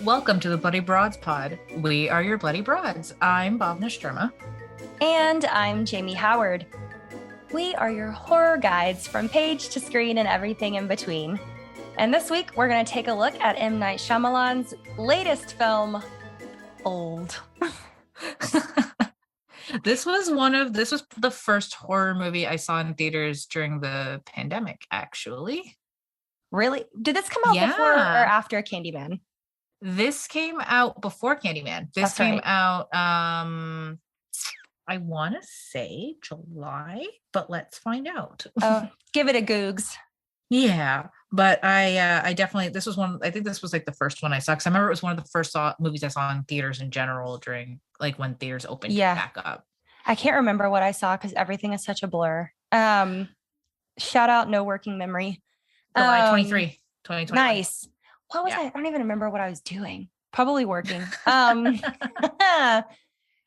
Welcome to the Bloody Broads Pod. We are your Bloody Broads. I'm Bhavna Sharma. And I'm Jamie Howard. We are your horror guides from page to screen and everything in between. And this week, we're going to take a look at M. Night Shyamalan's latest film, Old. This was the first horror movie I saw in theaters during the pandemic, actually. Really? Did this come out before or after Candyman? This came out before Candyman. This came out, I want to say July, but let's find out. Oh, give it a googs. Yeah, but I definitely, this was one, I think this was like the first one I saw, because I remember it was one of the first movies I saw in theaters in general during, like, when theaters opened back up. I can't remember what I saw because everything is such a blur. Shout out No Working Memory. July 23, 2020. Nice. What was I? I don't even remember what I was doing. Probably working.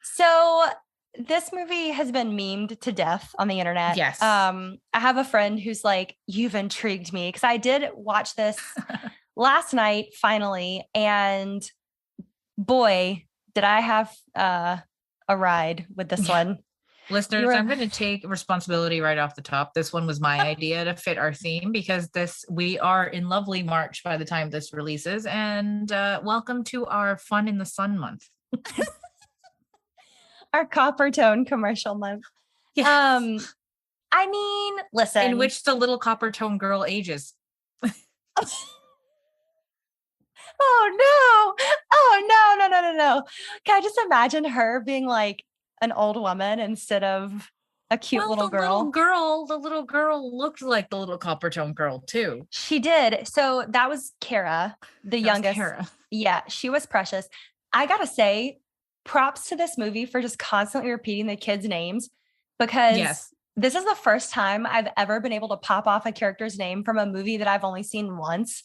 So this movie has been memed to death on the internet. Yes. I have a friend who's like, you've intrigued me, because I did watch this last night finally, and boy, did I have a ride with this one. Listeners, I'm going to take responsibility right off the top. This one was my idea to fit our theme, because we are in lovely March by the time this releases, and welcome to our Fun in the Sun month. Our copper tone commercial month. Yes. I mean, listen. In which the little copper tone girl ages. Oh no. Can I just imagine her being like an old woman instead of a cute little girl? The little girl looked like the little copper tone girl too. She did. So that was Kara, the youngest. Yeah, she was precious. I gotta say, props to this movie for just constantly repeating the kids' names, because this is the first time I've ever been able to pop off a character's name from a movie that I've only seen once.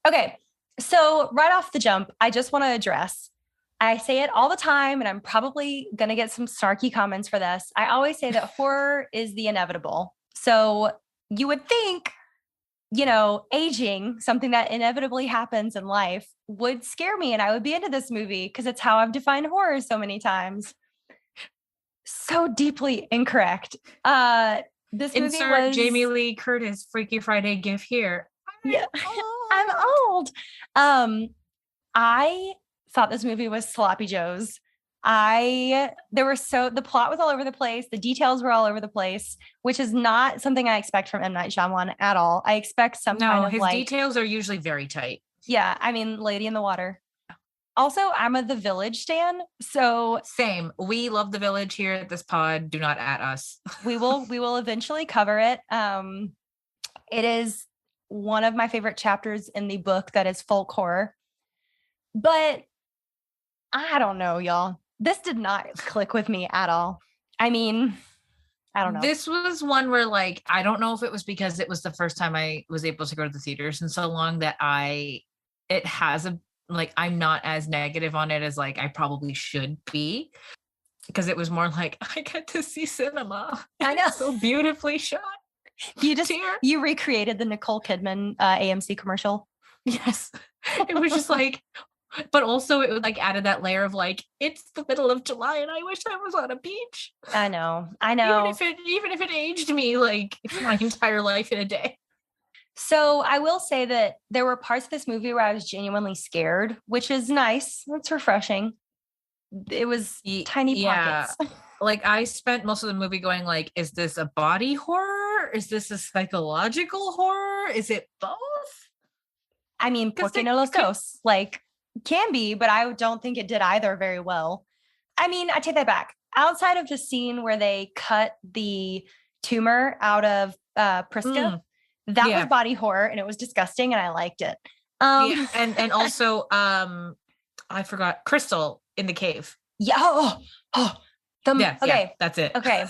Okay, so right off the jump, I just want to address, I say it all the time, and I'm probably going to get some snarky comments for this. I always say that horror is the inevitable. So you would think, aging, something that inevitably happens in life, would scare me and I would be into this movie, because it's how I've defined horror so many times. So deeply incorrect. This movie was Jamie Lee Curtis Freaky Friday gif here. Yeah, I'm old. I thought this movie was sloppy joes. The plot was all over the place. The details were all over the place, which is not something I expect from M. Night Shyamalan at all. I expect his details are usually very tight. Yeah. I mean, Lady in the Water. Also, I'm a The Village stan. So same. We love The Village here at this pod. Do not at us. We will eventually cover it. It is one of my favorite chapters in the book that is folk horror. But I don't know, y'all. This did not click with me at all. I mean, I don't know. This was one where, like, I don't know if it was because it was the first time I was able to go to the theaters in so long that I'm not as negative on it as, like, I probably should be. Because it was more like, I get to see cinema. I know. It's so beautifully shot. You recreated the Nicole Kidman AMC commercial. Yes. It was just like, but also it was like added that layer of like, it's the middle of July and I wish I was on a beach. I know. Even if it aged me like my entire life in a day. So I will say that there were parts of this movie where I was genuinely scared, which is nice. It's refreshing. It was tiny pockets. Like, I spent most of the movie going like, is this a body horror? Is this a psychological horror? Is it both? I mean, porque no los dos. Like, can be, but I don't think it did either very well. I mean, I take that back. Outside of the scene where they cut the tumor out of Priska, that was body horror and it was disgusting and I liked it. And also, I forgot Crystal in the cave. Yeah. Okay. That's it. Okay.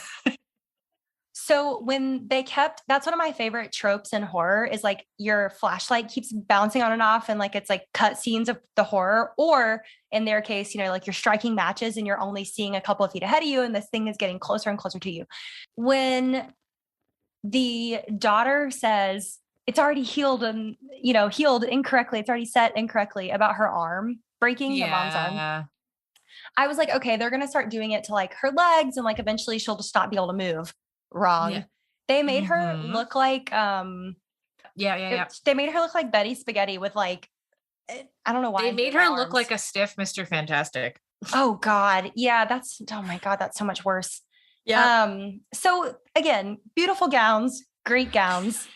So when that's one of my favorite tropes in horror is like your flashlight keeps bouncing on and off and like it's like cut scenes of the horror, or in their case, like you're striking matches and you're only seeing a couple of feet ahead of you and this thing is getting closer and closer to you. When the daughter says it's already healed and, healed incorrectly, it's already set incorrectly about her arm breaking, the mom's arm. I was like, okay, they're going to start doing it to like her legs and like eventually she'll just not be able to move. Wrong. Yeah. They made her look like they made her look like Betty Spaghetti with like, I don't know why. They made her look like a stiff Mr. Fantastic. Oh God. Yeah, oh my God, that's so much worse. Yeah. So again, beautiful gowns, great gowns.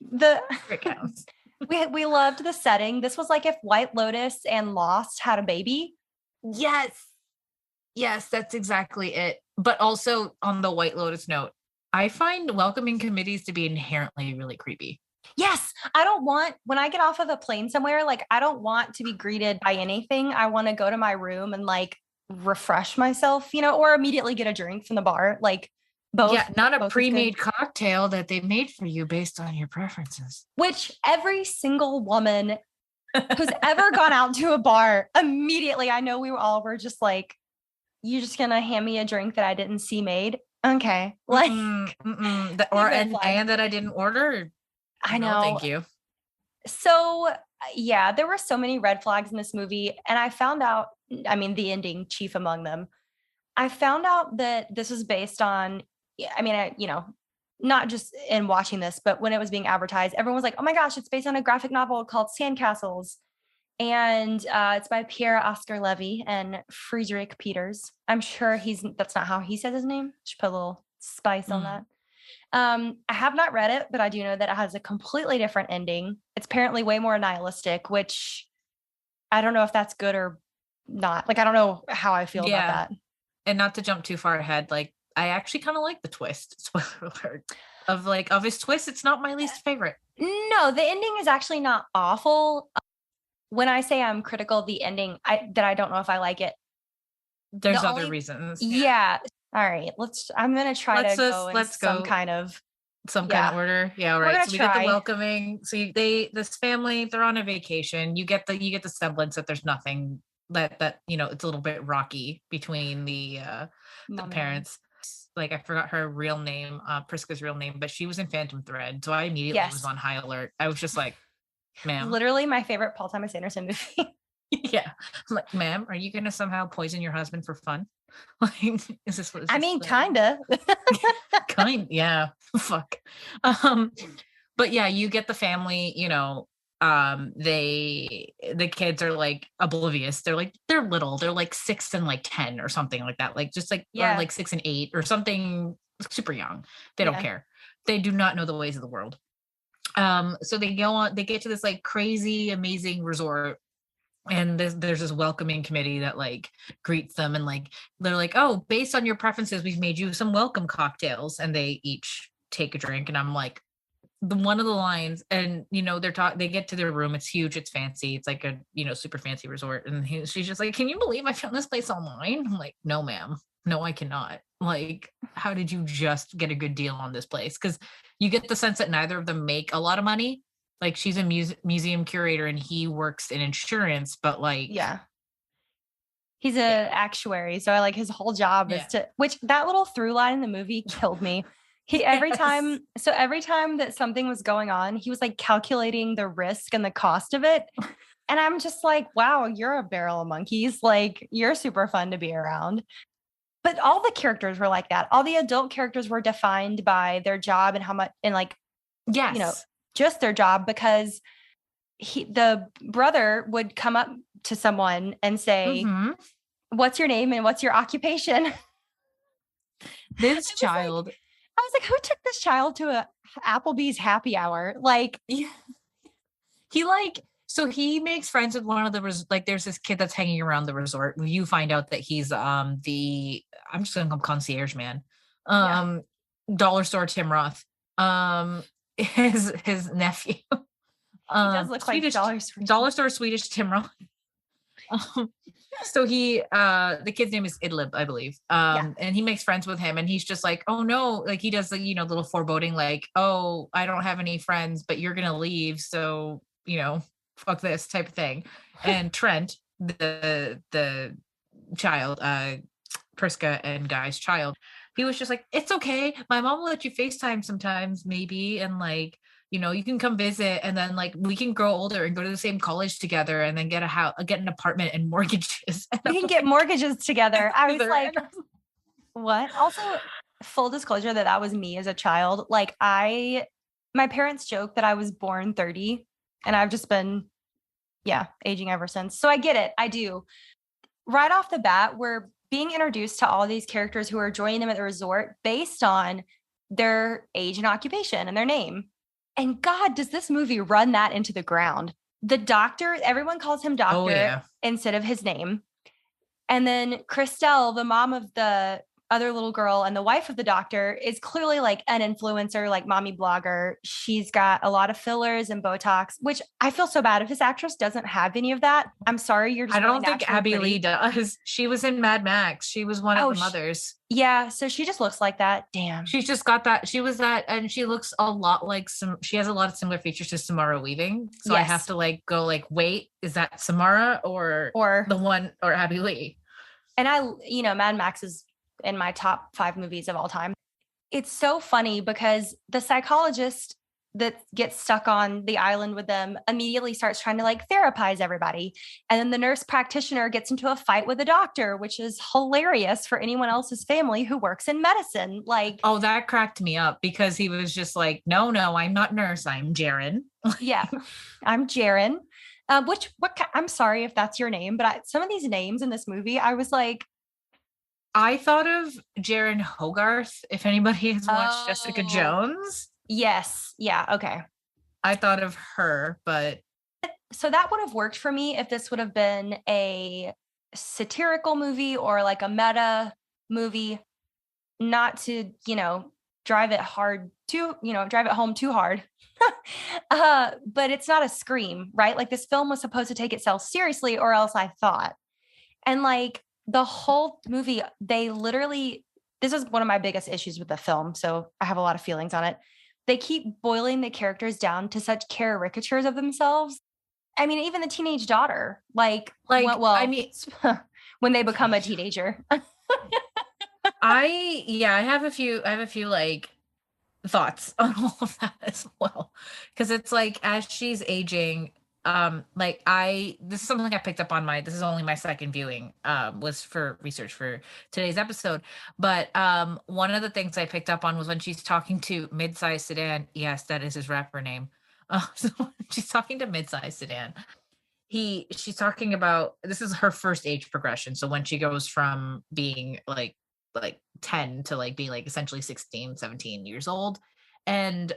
Great gowns. we loved the setting. This was like if White Lotus and Lost had a baby. Yes, that's exactly it. But also on the White Lotus note, I find welcoming committees to be inherently really creepy. Yes. When I get off of a plane somewhere, like I don't want to be greeted by anything. I want to go to my room and like refresh myself, or immediately get a drink from the bar. Like both. Yeah, not a pre-made cocktail that they made for you based on your preferences. Which every single woman who's ever gone out to a bar, immediately, I know we were just like, you're just going to hand me a drink that I didn't see made? Okay. Like, and that I didn't order. I know. No, thank you. So yeah, there were so many red flags in this movie. And I found out, the ending chief among them, I found out that this was based on, not just in watching this, but when it was being advertised, everyone was like, oh my gosh, it's based on a graphic novel called Sandcastles. And it's by Pierre Oscar Levy and Friedrich Peters. I'm sure that's not how he says his name. Should put a little spice on that. I have not read it, but I do know that it has a completely different ending. It's apparently way more nihilistic, which I don't know if that's good or not. Like, I don't know how I feel about that. And not to jump too far ahead, like, I actually kind of like the twist, spoiler alert, of his twist. It's not my least favorite. No, the ending is actually not awful. When I say I'm critical of the ending, I don't know if I like it. There's other reasons. Yeah. All right. I'm going to try go some kind of order. Yeah. Right. So we get the welcoming. So this family, they're on a vacation. You get the semblance that there's nothing that, it's a little bit rocky between the parents. Like, I forgot her real name, Priska's real name, but she was in Phantom Thread. So I immediately was on high alert. I was just like, ma'am. Literally my favorite Paul Thomas Anderson movie. Yeah. I'm like, ma'am, are you going to somehow poison your husband for fun? Like, is this what? Kinda. Yeah. Fuck. But yeah, you get the family, the kids are like oblivious. They're little. They're like 6 and like 10 or something like that. Like, just like, or like 6 and 8 or something, super young. They don't care. They do not know the ways of the world. So they get to this like crazy, amazing resort. And there's this welcoming committee that like greets them, and like they're like, oh, based on your preferences, we've made you some welcome cocktails, and they each take a drink. And I'm like, one of the lines, and they get to their room, it's huge, it's fancy, it's like a super fancy resort, and she's just like, can you believe I found this place online? I'm like, no ma'am, no I cannot. Like, how did you just get a good deal on this place? Because you get the sense that neither of them make a lot of money. Like, she's a museum curator and he works in insurance, but like, he's an actuary. So I like his whole job is which that little through line in the movie killed me. Every time that something was going on, he was like calculating the risk and the cost of it. And I'm just like, wow, you're a barrel of monkeys. Like, you're super fun to be around. But all the characters were like that. All the adult characters were defined by their job and how much, and like, just their job, because the brother would come up to someone and say, what's your name and what's your occupation? This child. I was like, who took this child to a Applebee's happy hour? Like, so he makes friends with one of the, like, there's this kid that's hanging around the resort. You find out that he's I'm just going to call him concierge man. Dollar store Tim Roth. His nephew. He does look Swedish, like dollar store Swedish Tim Roth. So he the kid's name is Idlib, I believe. And he makes friends with him, and he's just like, oh no, like he does the, you know, little foreboding, like, oh, I don't have any friends, but you're gonna leave, so, you know, fuck this type of thing. And Trent, the child, Priska and Guy's child, he was just like, it's okay, my mom will let you FaceTime sometimes, maybe, and like, you know, you can come visit, and then like we can grow older and go to the same college together, and then get a house, get an apartment and mortgages. We can get mortgages together. I was like, what? Also, full disclosure that was me as a child. Like my parents joke that I was born 30, and I've just been, aging ever since. So I get it. I do. Right off the bat, we're being introduced to all these characters who are joining them at the resort based on their age and occupation and their name. And God, does this movie run that into the ground? The doctor, everyone calls him doctor instead of his name. And then Christelle, the mom of the other little girl and the wife of the doctor, is clearly like an influencer, like mommy blogger. She's got a lot of fillers and Botox, which I feel so bad if this actress doesn't have any of that. I'm sorry. You're just I don't think Abby Lee does. She was in Mad Max. She was one of the mothers. Yeah. So she just looks like that. Damn. She's just got that. She was that. And she looks a lot like she has a lot of similar features to Samara Weaving. So I have to like go like, wait, is that Samara or the one or Abby Lee? And Mad Max is in my top 5 movies of all time. It's so funny because the psychologist that gets stuck on the island with them immediately starts trying to like therapize everybody. And then the nurse practitioner gets into a fight with the doctor, which is hilarious for anyone else's family who works in medicine. Like, oh, that cracked me up because he was just like, no, I'm not nurse. I'm Jaren. Yeah, I'm Jaren. I'm sorry if that's your name, but some of these names in this movie, I was like, I thought of Jaren Hogarth, if anybody has watched Jessica Jones. Yes. Yeah. Okay. I thought of her, but. So that would have worked for me if this would have been a satirical movie or like a meta movie, not to, drive it home too hard. But it's not a Scream, right? Like this film was supposed to take itself seriously, or else I thought. And like, the whole movie, this is one of my biggest issues with the film, so I have a lot of feelings on it. They keep boiling the characters down to such caricatures of themselves. I mean, even the teenage daughter, when they become a teenager. I have a few like thoughts on all of that as well. Because it's like, as she's aging, this is something I picked up on this is only my second viewing, was for research for today's episode. But one of the things I picked up on was when she's talking to Midsize Sedan. Yes, that is his rapper name. So she's talking to Midsize Sedan. She's talking about, this is her first age progression. So when she goes from being like 10 to like being like essentially 16, 17 years old. And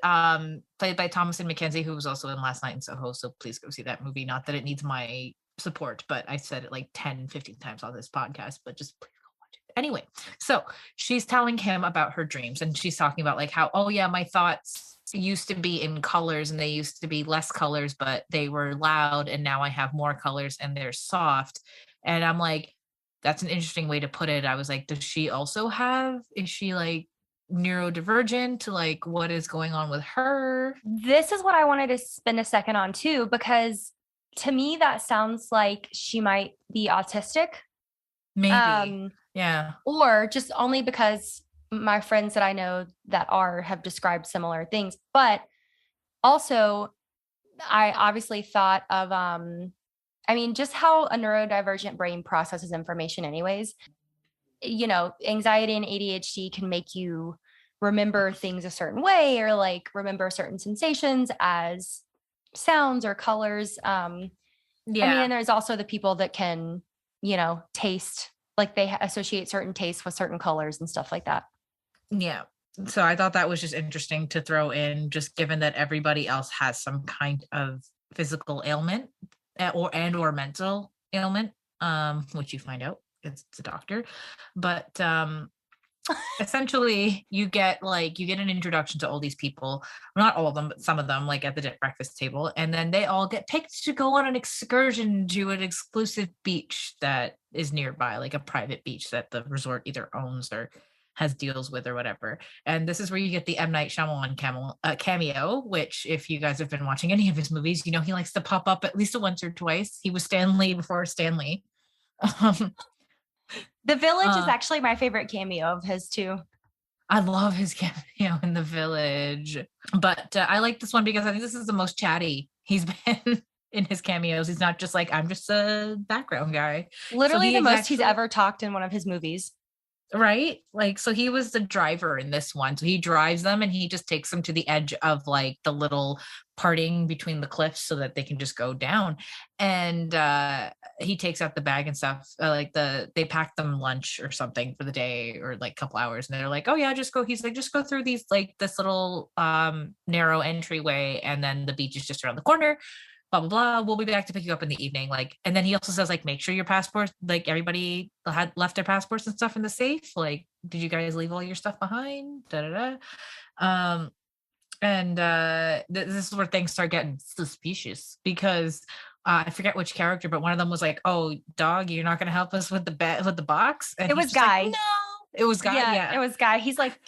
played by Thomasin McKenzie, who was also in Last Night in Soho. So please go see that movie. Not that it needs my support, but I said it like 10, 15 times on this podcast, but just please go watch it. Anyway, so she's telling him about her dreams, and she's talking about like how, oh yeah, my thoughts used to be in colors and they used to be less colors, but they were loud, and now I have more colors and they're soft. And I'm like, that's an interesting way to put it. I was like, is she like neurodivergent to like what is going on with her? This is what I wanted to spend a second on too, because to me that sounds like she might be autistic. Maybe. Yeah. Or just only because my friends that I know that have described similar things. But also I obviously thought of just how a neurodivergent brain processes information anyways. Anxiety and ADHD can make you remember things a certain way, or like remember certain sensations as sounds or colors. And there's also the people that can, taste, like they associate certain tastes with certain colors and stuff like that. Yeah. So I thought that was just interesting to throw in, just given that everybody else has some kind of physical ailment or mental ailment, which you find out it's a doctor. But essentially you get an introduction to all these people, not all of them, but some of them, like at the breakfast table, and then they all get picked to go on an excursion to an exclusive beach that is nearby, like a private beach that the resort either owns or has deals with or whatever. And this is where you get the M. Night Shyamalan cameo, which if you guys have been watching any of his movies, you know he likes to pop up at least once or twice. He was Stan Lee before Stan Lee. The Village is actually my favorite cameo of his too. I love his cameo in The Village, but I like this one because I think this is the most chatty he's been in his cameos. He's not just like, I'm just a background guy. Literally the most he's ever talked in one of his movies. Right? Like, so he was the driver in this one. So he drives them and he just takes them to the edge of like the little parting between the cliffs so that they can just go down. And he takes out the bag and stuff. They pack them lunch or something for the day or like a couple hours. And they're like, oh yeah, just go. He's like, just go through these, like this little narrow entryway. And then the beach is just around the corner. Blah, blah, blah. We'll be back to pick you up in the evening. Like, and then he also says, like, make sure your passports, like everybody had left their passports and stuff in the safe. Like, did you guys leave all your stuff behind? Da, da, da. This is where things start getting suspicious because I forget which character, but one of them was like, oh, dog, you're not going to help us with the box. And it was Guy. Like, no, it was Guy. Yeah, it was Guy. He's like,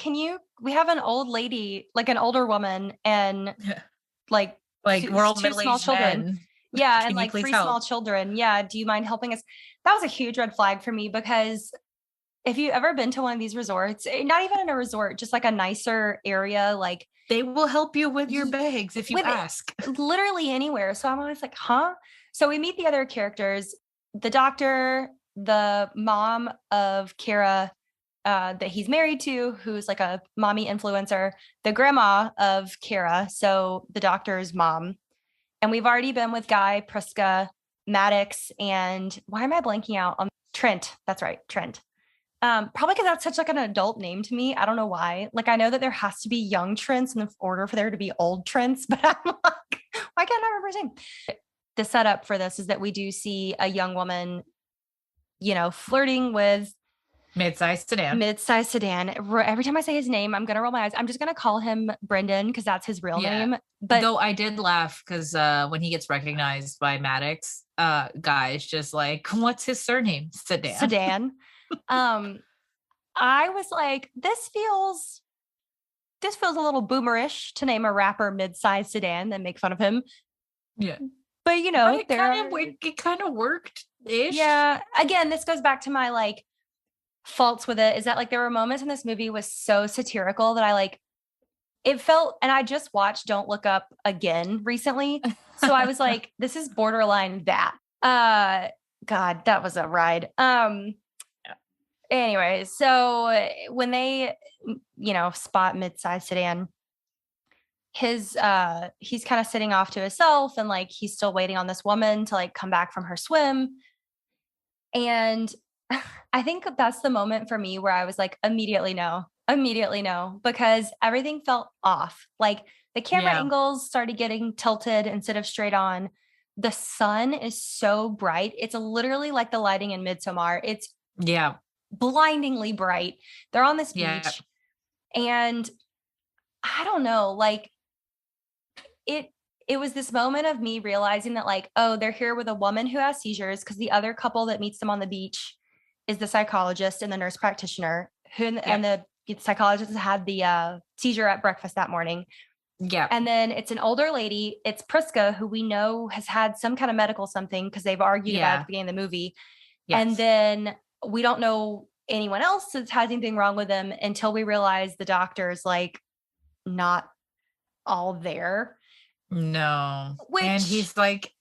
we have an old lady, like an older woman and like we're all middle-aged children. Men. Yeah. And like 3 small children. Yeah. Do you mind helping us? That was a huge red flag for me because if you've ever been to one of these resorts, not even in a resort, just like a nicer area, like they will help you with your bags if you ask. Literally anywhere. So I'm always like, huh? So we meet the other characters, the doctor, the mom of Kara, that he's married to, who's like a mommy influencer, the grandma of Kara, so the doctor's mom. And we've already been with Guy, Priska, Maddox, and why am I blanking out on Trent? That's right, Trent. Probably because that's such like an adult name to me. I don't know why. Like I know that there has to be young Trents in order for there to be old Trents, but I'm like, why can't I remember his name? The setup for this is that we do see a young woman, flirting with Mid-sized sedan. Every time I say his name, I'm going to roll my eyes. I'm just going to call him Brendan because that's his real name. But though I did laugh because when he gets recognized by Maddox, Guy's just like, what's his surname? Sedan. I was like, this feels a little boomerish to name a rapper mid-sized sedan and make fun of him. Yeah. But it kind of worked-ish. Yeah. Again, this goes back to my like faults with it is that like there were moments in this movie was so satirical that I like it felt, and I just watched Don't Look Up again recently. So I was like, this is borderline that. God, that was a ride. Anyway, so when they, spot mid-sized sedan, he's kind of sitting off to himself and like he's still waiting on this woman to like come back from her swim. And I think that's the moment for me where I was like, immediately no, because everything felt off. Like the camera angles started getting tilted instead of straight on. The sun is so bright. It's literally like the lighting in Midsommar. It's blindingly bright. They're on this beach and I don't know, like it was this moment of me realizing that like, oh, they're here with a woman who has seizures because the other couple that meets them on the beach is the psychologist and the nurse practitioner and the psychologist had the seizure at breakfast that morning. Yeah. And then it's an older lady. It's Priska, who we know has had some kind of medical something because they've argued about it at the beginning of the movie. Yes. And then we don't know anyone else that has anything wrong with them until we realize the doctor's like not all there. No. And he's like,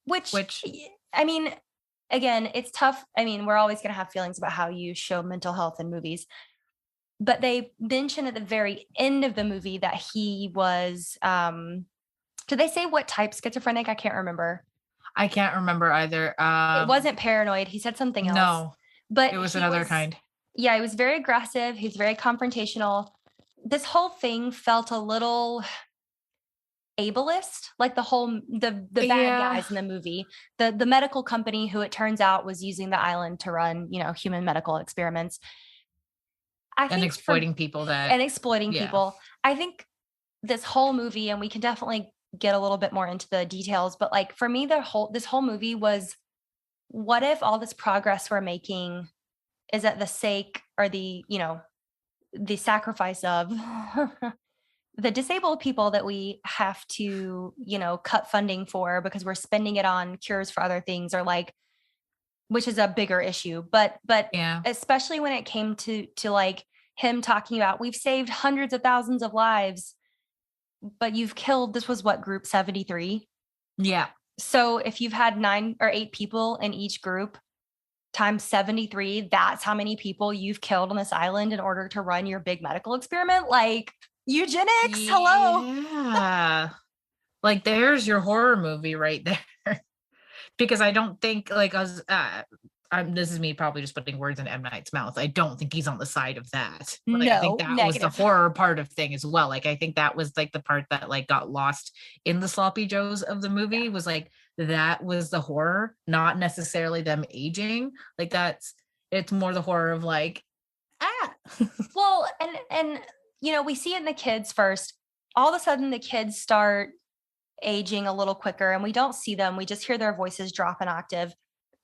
Which, I mean, again, it's tough. I mean, we're always going to have feelings about how you show mental health in movies. But they mentioned at the very end of the movie that he was, did they say what type schizophrenic? I can't remember. I can't remember either. It wasn't paranoid. He said something else. No, but it was another kind. Yeah, he was very aggressive. He's very confrontational. This whole thing felt a little ableist, like the bad guys in the movie, the medical company who it turns out was using the island to run, human medical experiments. I think exploiting people I think this whole movie, and we can definitely get a little bit more into the details, but like for me, this whole movie was, what if all this progress we're making is at the sake or the sacrifice of the disabled people that we have to, cut funding for because we're spending it on cures for other things, or like, which is a bigger issue. But especially when it came to like him talking about, we've saved hundreds of thousands of lives, but you've killed, this was what, group 73? Yeah. So if you've had 9 or 8 people in each group times 73, that's how many people you've killed on this island in order to run your big medical experiment. Like, eugenics, hello. Yeah. Like, there's your horror movie right there. Because I don't think, like, this is me probably just putting words in M. Night's mouth. I don't think he's on the side of that. Like, I think that was the horror part of thing as well. Like, I think that was like the part that like got lost in the sloppy joes of the movie, was like, that was the horror, not necessarily them aging. Like, it's more the horror of like, well, and we see it in the kids first. All of a sudden the kids start aging a little quicker, and we don't see them. We just hear their voices drop an octave.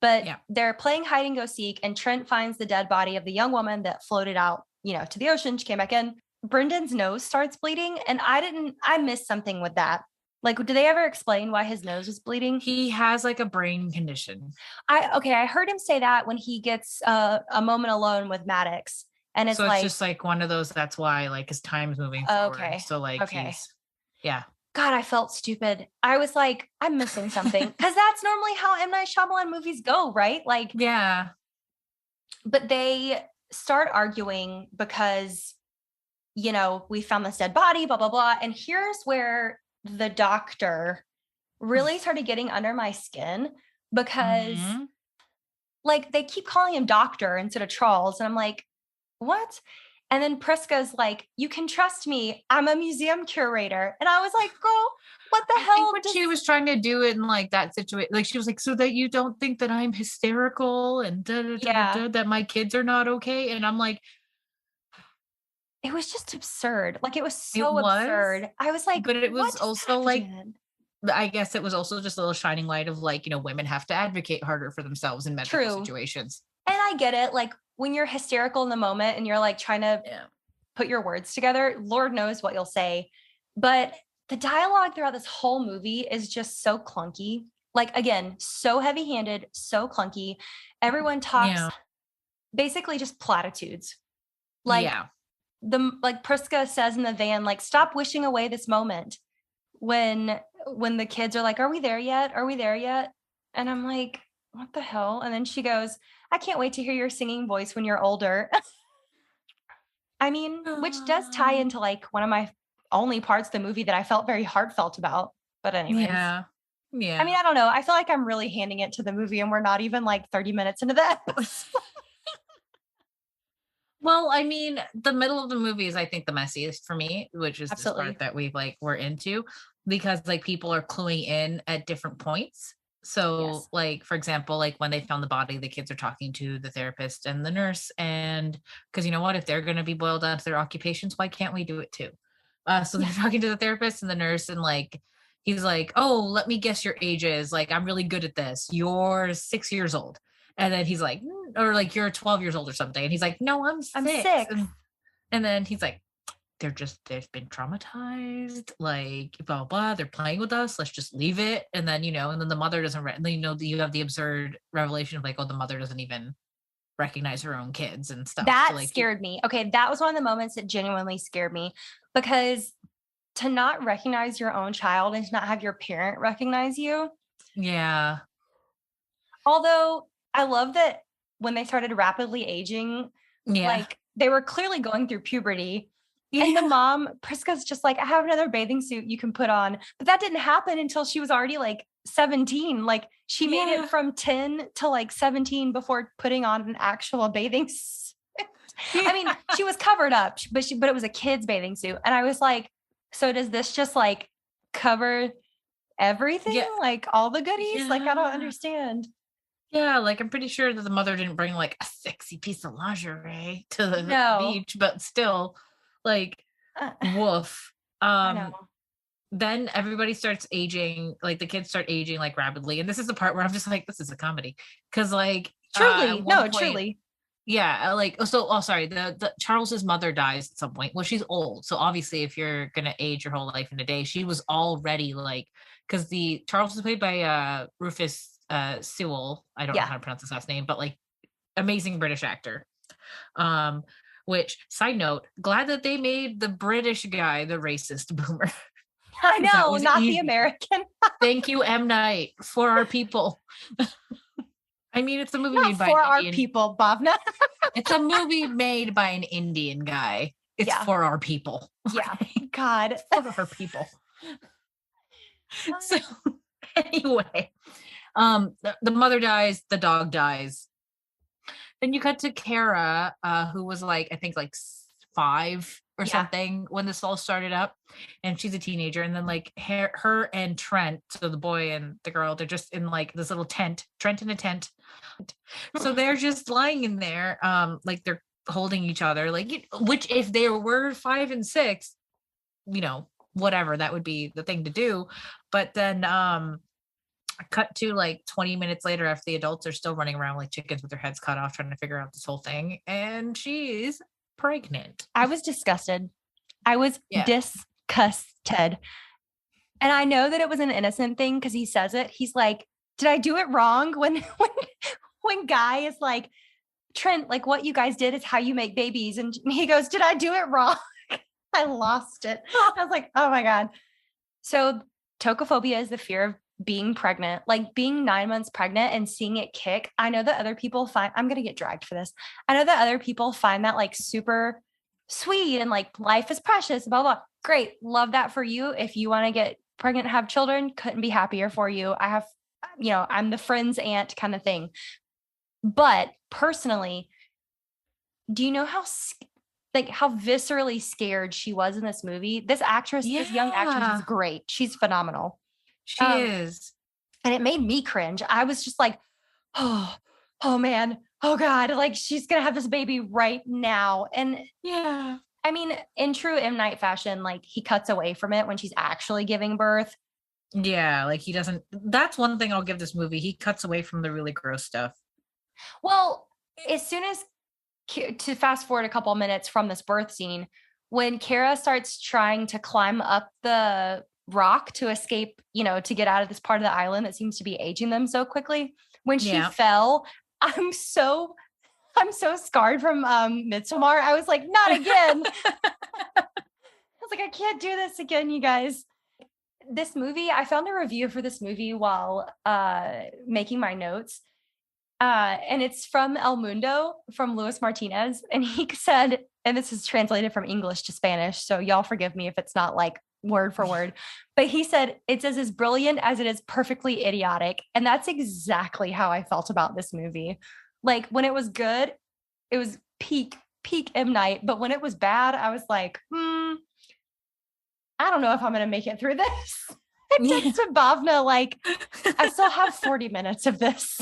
But they're playing hide and go seek, and Trent finds the dead body of the young woman that floated out, to the ocean. She came back in. Brendan's nose starts bleeding, and I missed something with that. Like, do they ever explain why his nose was bleeding? He has like a brain condition. I heard him say that when he gets a moment alone with Maddox. And it's it's just like one of those, that's why like his time's moving forward. Okay. So like God, I felt stupid. I was like, I'm missing something. Because that's normally how M. Night Shyamalan movies go, right? Like, yeah. But they start arguing because, we found this dead body, blah, blah, blah. And here's where the doctor really started getting under my skin, because like they keep calling him doctor instead of Charles. And I'm like, what? And then Priska's like, you can trust me. I'm a museum curator. And I was like, girl, what the hell? What she was trying to do in like that situation, like she was like, so that you don't think that I'm hysterical and that my kids are not okay. And I'm like, it was just absurd. Like, it was so absurd. I was like, but it was also like, I guess it was also just a little shining light of like, women have to advocate harder for themselves in medical situations. And I get it. Like, when you're hysterical in the moment and you're like trying to put your words together, Lord knows what you'll say. But the dialogue throughout this whole movie is just so clunky. Like, again, so heavy-handed, so clunky. Everyone talks basically just platitudes. Like, like Priska says in the van, like, stop wishing away this moment. When the kids are like, are we there yet? Are we there yet? And I'm like, what the hell? And then she goes, I can't wait to hear your singing voice when you're older. I mean, which does tie into like one of my only parts of the movie that I felt very heartfelt about. But anyways. Yeah. I mean, I don't know. I feel like I'm really handing it to the movie, and we're not even like 30 minutes into the episode. Well, I mean, the middle of the movie is, I think, the messiest for me, which is this part that we're into, because like people are cluing in at different points. So like, for example, like when they found the body, the kids are talking to the therapist and the nurse, and because you know what, if they're going to be boiled down to their occupations, why can't we do it too? So they're talking to the therapist and the nurse, and like, he's like, oh, let me guess your ages. Like, I'm really good at this. You're 6 years old. And then he's like, or like, you're 12 years old or something. And he's like, no, I'm 6. And then he's like, they've been traumatized, like blah, blah, blah. They're playing with us. Let's just leave it. And then, and then the mother doesn't, and then, you have the absurd revelation of like, oh, the mother doesn't even recognize her own kids and stuff. That scared me. Okay. That was one of the moments that genuinely scared me, because to not recognize your own child and to not have your parent recognize you. Yeah. Although I love that when they started rapidly aging, like they were clearly going through puberty. And the mom, Priska's just like, I have another bathing suit you can put on. But that didn't happen until she was already like 17. Like, she made it from 10 to like 17 before putting on an actual bathing suit. I mean, she was covered up, but it was a kid's bathing suit. And I was like, so does this just like cover everything? Like all the goodies? Like, I don't understand. Yeah, like I'm pretty sure that the mother didn't bring like a sexy piece of lingerie to the No. beach, but still, like, woof. I know. Then everybody starts aging, like the kids start aging like rapidly. And this is the part where I'm just like, this is a comedy. Cause like at Truly. one No, point, truly. yeah, like sorry, the Charles's mother dies at some point. Well, she's old. So obviously if you're gonna age your whole life in a day, she was already like, because the Charles was played by Rufus Sewell. I don't know Yeah. how to pronounce his last name, but like amazing British actor. Um, which side note, glad that they made the British guy the racist boomer. I know, not easy. The American. Thank you, M. Night, for our people. I mean, it's a movie not made by for our people, Bhavna. It's a movie made by an Indian guy. It's for our people. Yeah. God. For our people. So anyway, the mother dies, the dog dies. Then you cut to Kara, who was like, I think like 5 or something when this all started up, and she's a teenager. And then like her and Trent, so the boy and the girl, they're just in like this little tent, Trent in a tent. So they're just lying in there, like they're holding each other, like, which if they were 5 and 6, whatever, that would be the thing to do. But then cut to like 20 minutes later, after the adults are still running around like chickens with their heads cut off trying to figure out this whole thing, and she's pregnant. I was disgusted. I was disgusted. And I know that it was an innocent thing because he says it. He's like, did I do it wrong? When Guy is like, Trent, like what you guys did is how you make babies. And he goes, did I do it wrong? I lost it. I was like, oh my God. So tocophobia is the fear of being pregnant, like being 9 months pregnant and seeing it kick. I know that other people I'm going to get dragged for this. I know that other people find that like super sweet and like life is precious, blah, blah. Great. Love that for you. If you want to get pregnant, have children, couldn't be happier for you. I have, I'm the friend's aunt kind of thing. But personally, do you know how viscerally scared she was in this movie? This actress, this young actress is great. She's phenomenal. She is. And it made me cringe. I was just like, oh man, oh God, like she's going to have this baby right now. And yeah, I mean, in true M. Night fashion, like he cuts away from it when she's actually giving birth. Yeah, like he doesn't, that's one thing I'll give this movie. He cuts away from the really gross stuff. Well, as soon as, to fast forward a couple of minutes from this birth scene, when Kara starts trying to climb up the rock to escape, to get out of this part of the island that seems to be aging them so quickly, when she fell, I'm so scarred from Midsommar. I was like, not again. I was like, I can't do this again, you guys. This movie, I found a review for this movie while making my notes. And it's from El Mundo, from Luis Martinez. And he said, and this is translated from English to Spanish, so y'all forgive me if it's not like word for word, but he said, it's as brilliant as it is perfectly idiotic. And that's exactly how I felt about this movie. Like when it was good, it was peak M. Night. But when it was bad, I was like, I don't know if I'm going to make it through this. I texted Bhavna, like, I still have 40 minutes of this.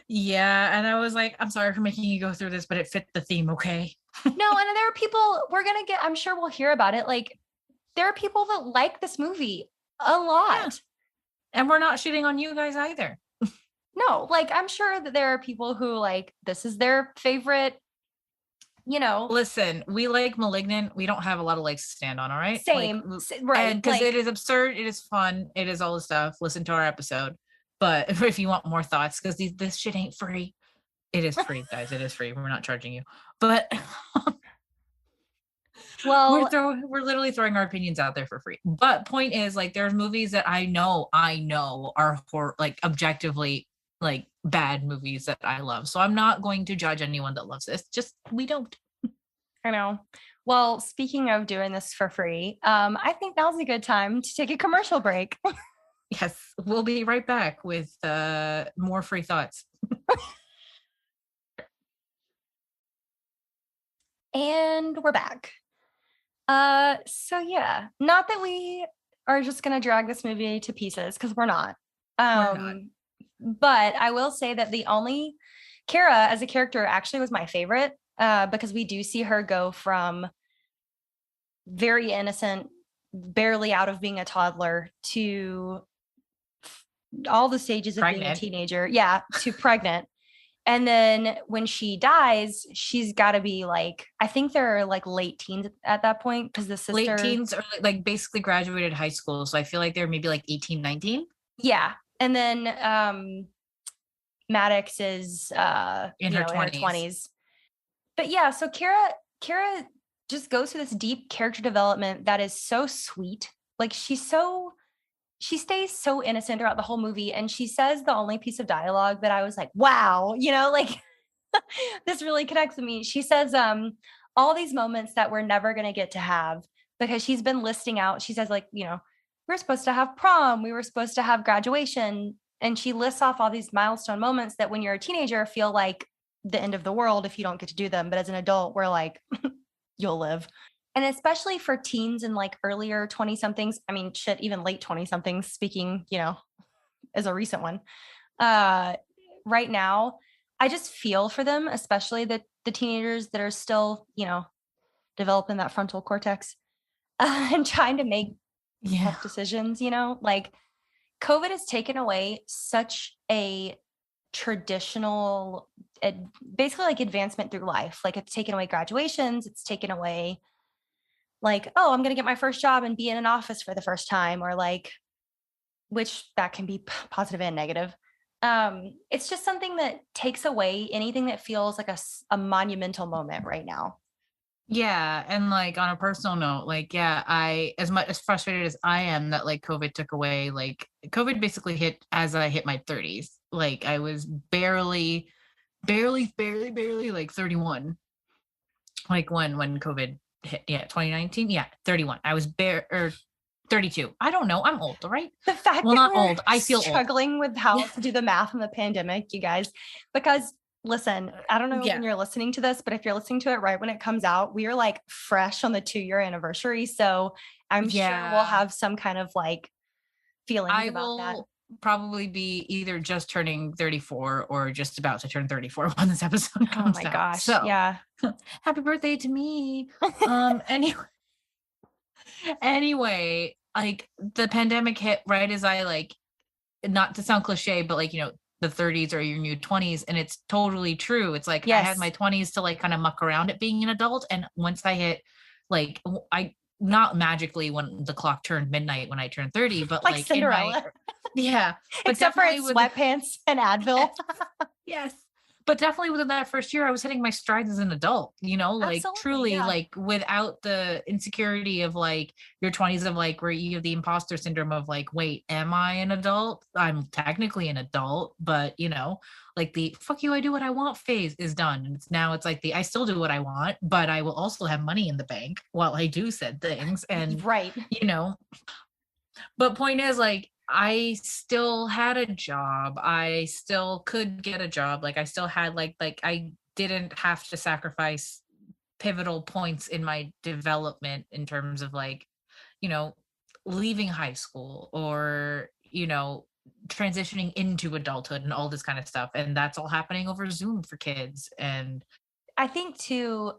Yeah. And I was like, I'm sorry for making you go through this, but it fit the theme. Okay. No. And there are people I'm sure we'll hear about it. Like there are people that like this movie a lot. Yeah. And we're not shitting on you guys either. No, like I'm sure that there are people who like, this is their favorite, Listen, we like Malignant. We don't have a lot of legs to stand on. All right. Same. Right. Because it is absurd. It is fun. It is all the stuff. Listen to our episode. But if you want more thoughts, because this shit ain't free. It is free, guys. It is free. We're not charging you. But well, we're literally throwing our opinions out there for free. But point is, like, there's movies that I know are like objectively like bad movies that I love. So I'm not going to judge anyone that loves this. Just we don't. I know. Well, speaking of doing this for free, I think now's a good time to take a commercial break. Yes, we'll be right back with more free thoughts. And we're back. So yeah, not that we are just going to drag this movie to pieces, because we're not. But I will say that the only Kara as a character actually was my favorite, because we do see her go from very innocent, barely out of being a toddler, to all the stages of being a teenager. Yeah, to pregnant. And then when she dies, she's got to be like, I think they're like late teens at that point, because the sister... Late teens, or like basically graduated high school. So I feel like they're maybe like 18, 19. Yeah. And then Maddox is in her 20s. But yeah, so Kara just goes through this deep character development that is so sweet. Like she stays so innocent throughout the whole movie, and she says the only piece of dialogue that I was like, wow, like this really connects with me. She says all these moments that we're never going to get to have, because she's been listing out. She says, like, we're supposed to have prom, we were supposed to have graduation, and she lists off all these milestone moments that when you're a teenager feel like the end of the world if you don't get to do them, but as an adult we're like, you'll live. And especially for teens and like earlier 20 somethings, I mean, shit, even late 20 somethings, speaking, as a recent one, right now, I just feel for them, especially the teenagers that are still, developing that frontal cortex, and trying to make tough decisions, like COVID has taken away such a traditional, basically like advancement through life. Like it's taken away graduations, it's taken away like, oh, I'm going to get my first job and be in an office for the first time, or like, which that can be positive and negative. It's just something that takes away anything that feels like a monumental moment right now. Yeah. And like on a personal note, like, yeah, as much as frustrated as I am that like COVID took away, like COVID basically hit as I hit my 30s. Like I was barely like 31. Like when COVID hit, 2019. Yeah, 31. I was 32. I don't know. I'm old, right? The fact well, that not old. I feel struggling old. with how to do the math in the pandemic, you guys, because listen, I don't know when you're listening to this, but if you're listening to it right when it comes out, we are like fresh on the 2-year anniversary. So I'm sure we'll have some kind of like feelings about that. Probably be either just turning 34 or just about to turn 34 when this episode comes out. Oh my gosh. So, yeah. Happy birthday to me. Anyway, like the pandemic hit right as I like, not to sound cliche, but like, the 30s are your new 20s. And it's totally true. It's like, I had my 20s to like kind of muck around at being an adult. And once I hit like, not magically when the clock turned midnight when I turned 30, but like Cinderella. Yeah. But except for its sweatpants and Advil. Yes. But definitely within that first year, I was hitting my strides as an adult, like truly like without the insecurity of like your 20s of like where you have the imposter syndrome of like, wait, am I an adult? I'm technically an adult, but like the fuck you, I do what I want phase is done. And it's like I still do what I want, but I will also have money in the bank while I do said things. And right. But point is like, I still had a job. I still could get a job. Like I still had like I didn't have to sacrifice pivotal points in my development in terms of like, leaving high school or, transitioning into adulthood and all this kind of stuff. And that's all happening over Zoom for kids. And I think too,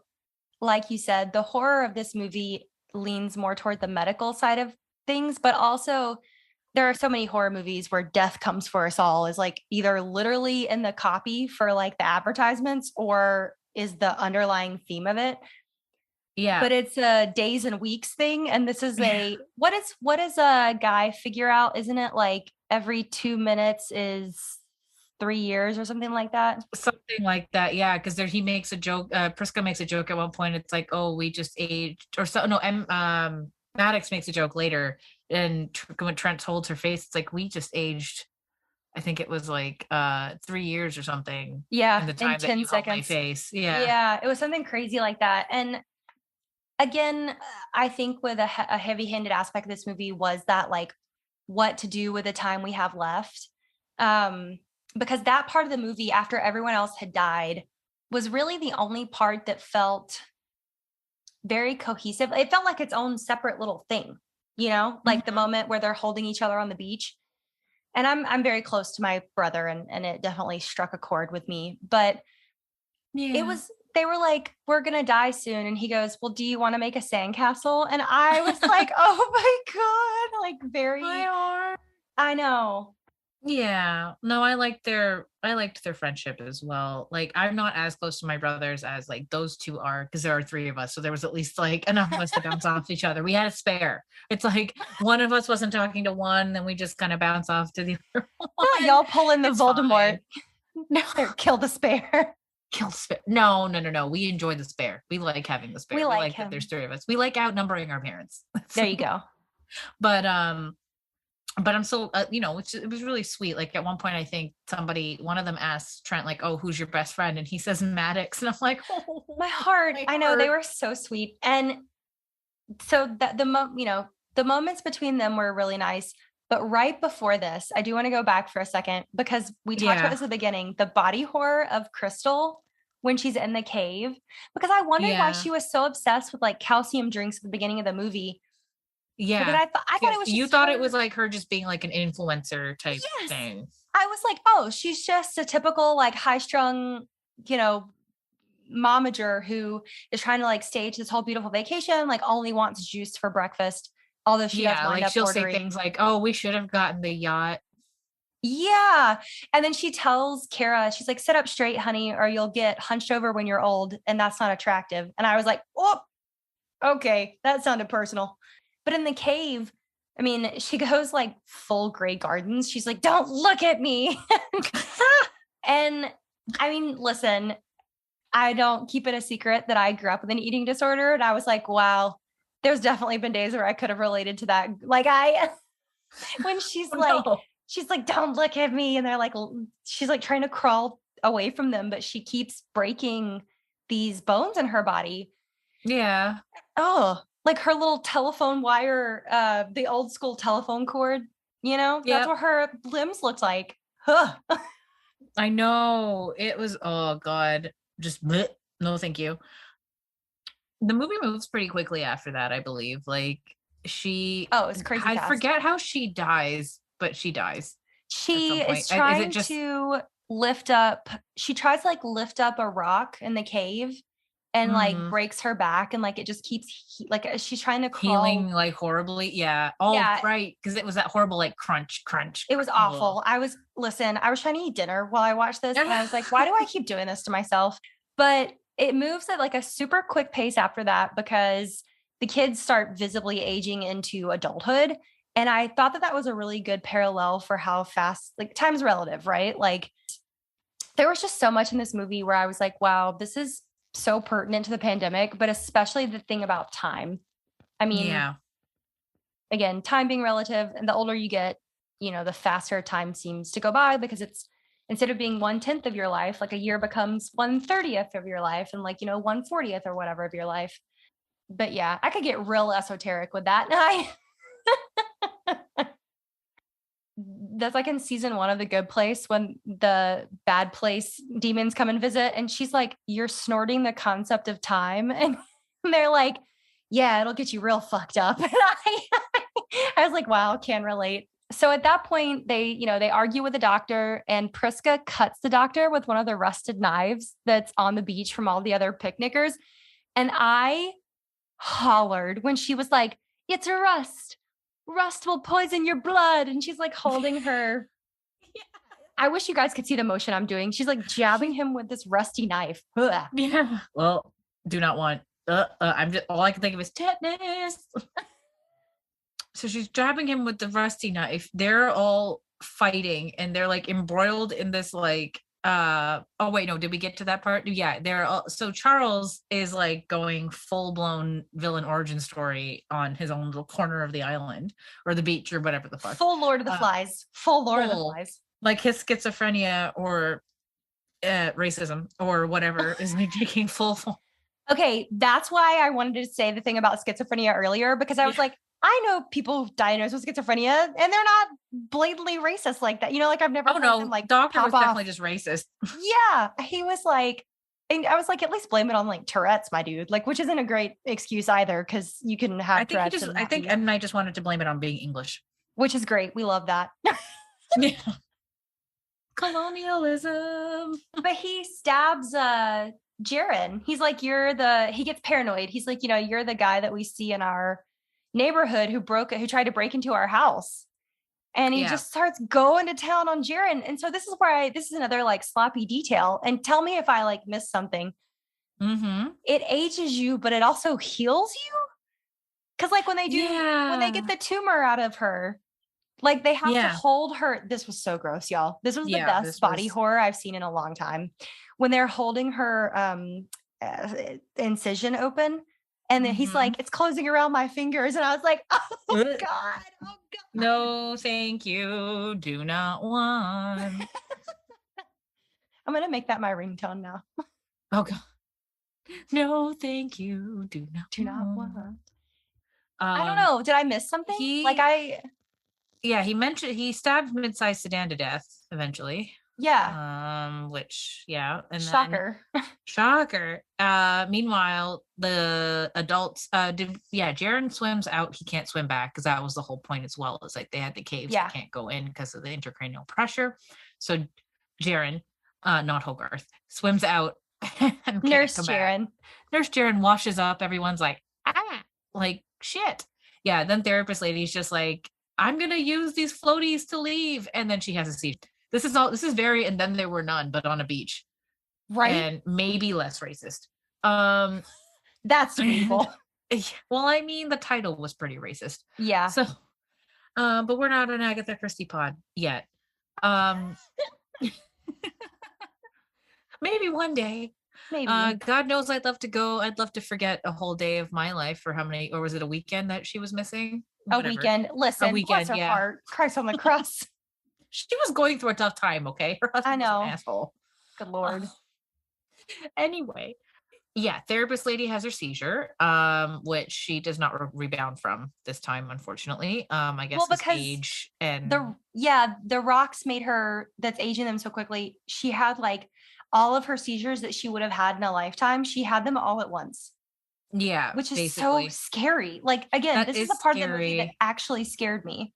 like you said, the horror of this movie leans more toward the medical side of things, but also there are so many horror movies where death comes for us all is like either literally in the copy for like the advertisements or is the underlying theme of it. Yeah. But it's a days and weeks thing. And this is what is a guy figure out? Isn't it like every 2 minutes is 3 years or something like that? Something like that. Yeah. Cause he makes a joke. Prisca makes a joke at one point. It's like, oh, we just aged or so. No, Maddox makes a joke later. And when Trent holds her face, it's like, we just aged, I think it was like 3 years or something. Yeah. In the time in 10 that you seconds. held my face. Yeah. Yeah. It was something crazy like that. And again, I think with a heavy-handed aspect of this movie was that like what to do with the time we have left. Because that part of the movie, after everyone else had died, was really the only part that felt very cohesive. It felt like its own separate little thing, like the moment where they're holding each other on the beach. And I'm very close to my brother, and it definitely struck a chord with me. But they were like, we're gonna die soon. And he goes, well, do you want to make a sandcastle? And I was like, oh my God, like very I know. Yeah. No, I liked their friendship as well. Like, I'm not as close to my brothers as like those two are, because there are three of us. So there was at least like enough of us to bounce off each other. We had a spare. It's like one of us wasn't talking to one, then we just kind of bounce off to the other one. Oh, y'all pull in the Voldemort. No, kill the spare. Kill the spare. No. We enjoy the spare. We like having the spare. We like that there's three of us. We like outnumbering our parents. There you go. But I'm so, it was really sweet. Like at one point, I think one of them asked Trent, like, oh, who's your best friend? And he says Maddox. And I'm like, oh, my heart. I know, they were so sweet. And so the moments between them were really nice. But right before this, I do want to go back for a second, because we talked about this at the beginning, the body horror of Crystal when she's in the cave, because I wondered why she was so obsessed with like calcium drinks at the beginning of the movie. Yeah. I thought it was you thought it was like her just being like an influencer type thing. I was like, oh, she's just a typical like high-strung, momager who is trying to like stage this whole beautiful vacation, like only wants juice for breakfast. Although she does wind up she'll ordering. say things like, oh, we should have gotten the yacht. Yeah. And then she tells Kara, she's like, sit up straight, honey, or you'll get hunched over when you're old. And that's not attractive. And I was like, oh, okay. That sounded personal. But in the cave, I mean, she goes like full Grey Gardens. She's like, don't look at me. And I mean, listen, I don't keep it a secret that I grew up with an eating disorder. And I was like, wow, there's definitely been days where I could have related to that. Like when she's she's like, don't look at me. And they're like, she's like trying to crawl away from them, but she keeps breaking these bones in her body. Yeah. Oh, like her little telephone wire, the old school telephone cord, that's what her limbs looked like. Huh. I know. It was, oh God, just bleh. No, thank you. The movie moves pretty quickly after that, I believe. Like it's crazy. I forget how she dies, but she dies. She is trying to lift up. She tries to like lift up a rock in the cave and like breaks her back, and like it just keeps like she's trying to crawl. Healing like horribly. Yeah. Oh, yeah. Right. Because it was that horrible like crunch. It was awful. I was trying to eat dinner while I watched this, and I was like, why do I keep doing this to myself? But it moves at like a super quick pace after that, because the kids start visibly aging into adulthood. And I thought that was a really good parallel for how fast, like, time's relative, right? Like there was just so much in this movie where I was like, wow, this is so pertinent to the pandemic, but especially the thing about time. I mean, again, time being relative, and the older you get, the faster time seems to go by, because it's, instead of being 1/10 of your life, like a year becomes 1/30 of your life, and like, 1/40 or whatever of your life. But yeah, I could get real esoteric with that. That's like in season 1 of The Good Place, when the bad place demons come and visit, and she's like, you're snorting the concept of time. And they're like, yeah, it'll get you real fucked up. And I was like, wow, can relate. So at that point, they argue with the doctor, and Priska cuts the doctor with one of the rusted knives that's on the beach from all the other picnickers. And I hollered when she was like, it's a rust. Rust will poison your blood. And she's like holding her. Yeah. I wish you guys could see the motion I'm doing. She's like jabbing him with this rusty knife. Ugh. Yeah. Well, do not want. I'm just, all I can think of is tetanus. So she's jabbing him with the rusty knife. They're all fighting, and they're like embroiled in this like oh wait, no, did we get to that part? Yeah, they're all, so Charles is like going full-blown villain origin story on his own little corner of the island or the beach or whatever the fuck. Full Lord of the Flies. Full Lord of the Flies. Like his schizophrenia or racism or whatever is taking full form. Okay, that's why I wanted to say the thing about schizophrenia earlier, because I was like, I know people diagnosed with schizophrenia, and they're not blatantly racist like that. Like I've never. Oh no, them, like doctor was definitely just racist. Yeah, he was like, and I was like, at least blame it on like Tourette's, my dude. Like, which isn't a great excuse either, because you can have. I think M. Night just wanted to blame it on being English, which is great. We love that. Yeah. Colonialism. But he stabs Jaren. He's like, he gets paranoid. He's like, you're the guy that we see in our neighborhood who tried to break into our house. And he just starts going to town on Jaren. And so this is another like sloppy detail. And tell me if I like missed something. Mm-hmm. It ages you, but it also heals you. Cause like when they get the tumor out of her, like they have to hold her. This was so gross, y'all. This was the best body horror I've seen in a long time. When they're holding her incision open, and then he's like, "It's closing around my fingers," and I was like, "Oh God, oh God." No, thank you. Do not want. I'm gonna make that my ringtone now. Oh God. No, thank you. Do not want. I don't know. Did I miss something? He stabbed mid-sized sedan to death eventually. Yeah. Which, and shocker. Shocker. Meanwhile, the adults, Jaren swims out. He can't swim back because that was the whole point as well. It's like they had the caves. Yeah. He can't go in because of the intracranial pressure. So Jaren, not Hogarth, swims out. And Nurse Jaren. Nurse Jaren washes up. Everyone's like, like shit. Yeah. Then therapist lady's just like, I'm going to use these floaties to leave. And then she has a seizure. This is very, and then there were none, but on a beach. Right. And maybe less racist. That's evil. Well, I mean, the title was pretty racist. Yeah. So, but we're not an Agatha Christie pod yet. Maybe one day. Maybe. God knows I'd love to go. I'd love to forget a whole day of my life for or was it a weekend that she was missing? Whatever. A weekend. Listen, bless her heart. Christ on the cross. She was going through a tough time, okay? Her husband was an asshole. Good Lord. Anyway, therapist lady has her seizure, which she does not rebound from this time, unfortunately. I guess because age and the rocks made her, that's aging them so quickly. She had like all of her seizures that she would have had in a lifetime. She had them all at once. Yeah, which is so scary. Like again, this is the part of the movie that actually scared me.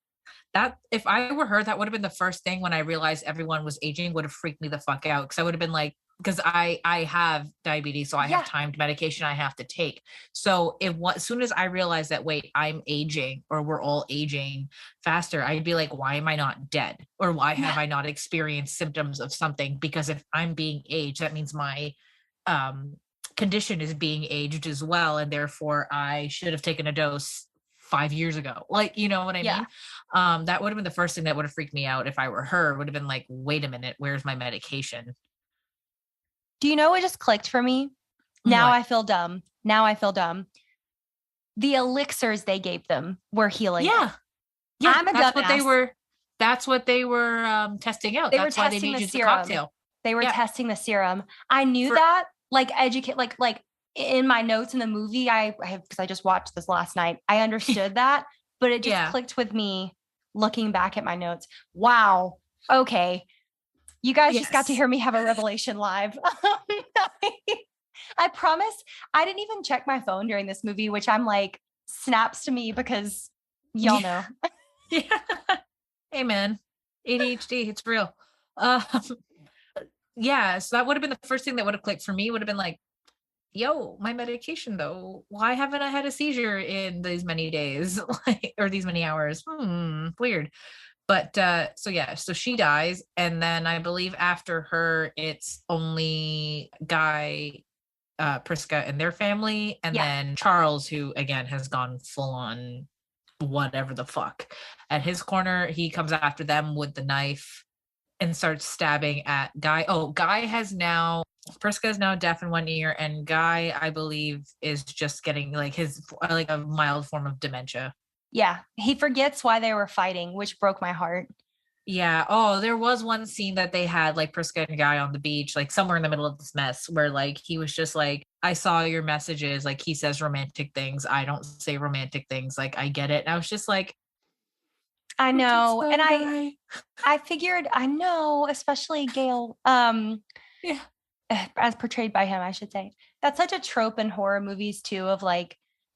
That if I were her, that would have been the first thing when I realized everyone was aging, would have freaked me the fuck out. Because I would have been like, because I have diabetes, so I have timed medication I have to take. So as soon as I realized that, wait, I'm aging, or we're all aging faster, I'd be like, why am I not dead? Or why have I not experienced symptoms of something? Because if I'm being aged, that means my condition is being aged as well, and therefore I should have taken a dose 5 years ago. Like, you know what I mean? That would have been the first thing that would have freaked me out if I were her. Would have been like, wait a minute, where's my medication? Do you know what just clicked for me? Now I feel dumb. The elixirs they gave them were healing. Yeah. I'm a dumbass. That's what they were testing out. That's why they made you the cocktail. They were testing the serum. I knew that. Like in my notes in the movie, because I just watched this last night. I understood that, but it just clicked with me looking back at my notes. Wow. Okay. You guys just got to hear me have a revelation live. I promise I didn't even check my phone during this movie, which I'm like snaps to me because y'all know. Hey man, ADHD, it's real. So that would have been the first thing that would have clicked for me. Would have been like, yo, my medication though. Why haven't I had a seizure in these many days, or these many hours? Weird. But so she dies, and then I believe after her, it's only Guy, Priska, and their family, and then Charles, who again has gone full on whatever the fuck. At his corner, he comes after them with the knife and starts stabbing at Guy. Oh, Priska is now deaf in one ear, and Guy, I believe, is just getting like a mild form of dementia. Yeah, he forgets why they were fighting, which broke my heart. Yeah. Oh, there was one scene that they had like Priska and Guy on the beach, like somewhere in the middle of this mess, where like he was just like, I saw your messages. Like he says romantic things. I don't say romantic things. Like I get it. And I was just like, I know. And I figured, I know, especially Gale, as portrayed by him, I should say. That's such a trope in horror movies too, of like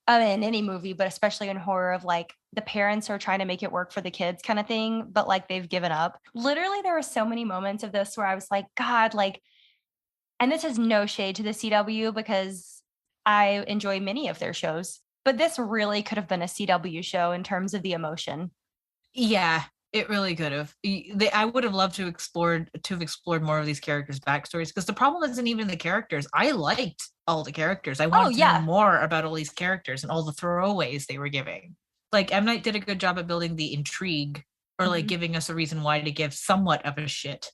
in any movie, but especially in horror, of like the parents are trying to make it work for the kids kind of thing, but like they've given up. Literally, there were so many moments of this where I was like, God, like, and this is no shade to the CW because I enjoy many of their shows, but this really could have been a CW show in terms of the emotion. Yeah, it really could have. I would have loved to have explored more of these characters' backstories, because the problem isn't even the characters. I liked all the characters. I wanted to know more about all these characters and all the throwaways they were giving. Like M. Night did a good job of building the intrigue, or like giving us a reason why to give somewhat of a shit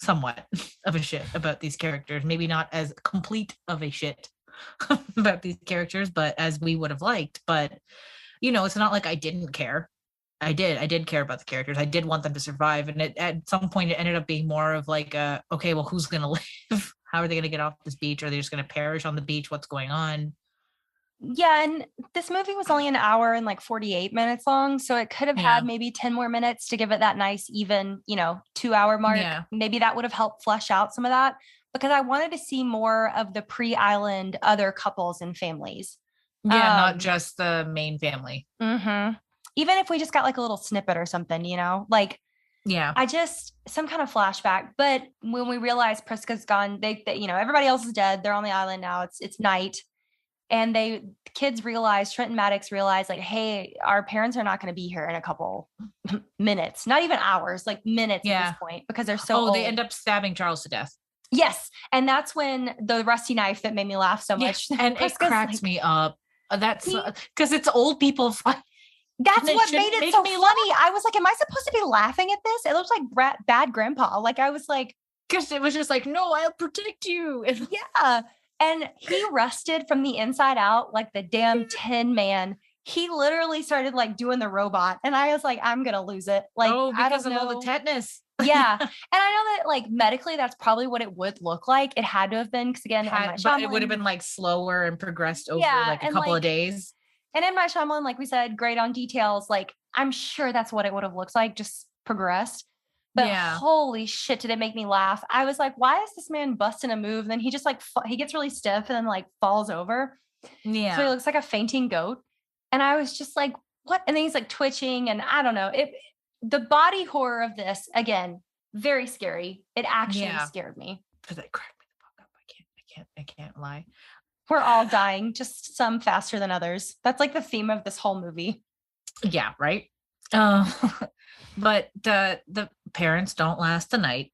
about these characters. Maybe not as complete of a shit about these characters, but as we would have liked. But it's not like I didn't care. I did care about the characters. I did want them to survive. And at some point it ended up being more of like, okay, well, who's going to live? How are they going to get off this beach? Are they just going to perish on the beach? What's going on? Yeah. And this movie was only an hour and like 48 minutes long. So it could have had maybe 10 more minutes to give it that nice, even, 2-hour mark. Yeah. Maybe that would have helped flesh out some of that, because I wanted to see more of the pre-island other couples and families. Yeah. Not just the main family. Mm-hmm. Even if we just got like a little snippet or something, like, yeah, some kind of flashback. But when we realize Priska's gone, they everybody else is dead. They're on the island now. It's night. And Trent and Maddox realize like, hey, our parents are not going to be here in a couple minutes, not even hours, like minutes at this point, because they're so old. They end up stabbing Charles to death. Yes. And that's when the rusty knife that made me laugh so much. And it cracks me up. That's because it's old people fighting. That's what made it so funny. I was like, am I supposed to be laughing at this? It looks like bad grandpa. Like, I was like, because it was just like, no, I'll protect you. Yeah. And he rusted from the inside out like the damn Tin Man. He literally started like doing the robot. And I was like, I'm going to lose it. Like, because of all the tetanus. Yeah. And I know that like medically, that's probably what it would look like. It had to have been, because again, but it would have been like slower and progressed over like a couple of days. And M. Night Shyamalan, like we said, great on details. Like, I'm sure that's what it would have looked like, just progressed. But holy shit, did it make me laugh. I was like, why is this man busting a move? And then he just like, he gets really stiff and then like falls over. Yeah. So he looks like a fainting goat. And I was just like, what? And then he's like twitching, and I don't know. The body horror of this, again, very scary. It actually scared me. Because it cracked me the fuck up. I can't lie. We're all dying, just some faster than others. That's like the theme of this whole movie. Yeah, right. But the parents don't last the night.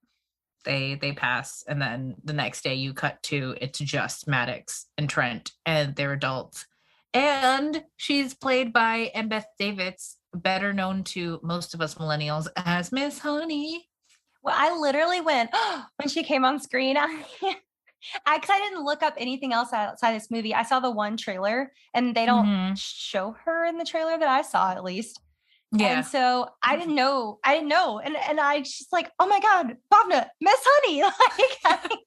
They pass, and then the next day you cut to it's just Maddox and Trent, and they're adults. And she's played by Embeth Davidtz, better known to most of us millennials as Miss Honey. Well, I literally went when she came on screen. Because I didn't look up anything else outside this movie. I saw the one trailer, and they don't show her in the trailer that I saw, at least. Yeah. And so I didn't know. And I just like, oh my God, Bhavna, Miss Honey. Like,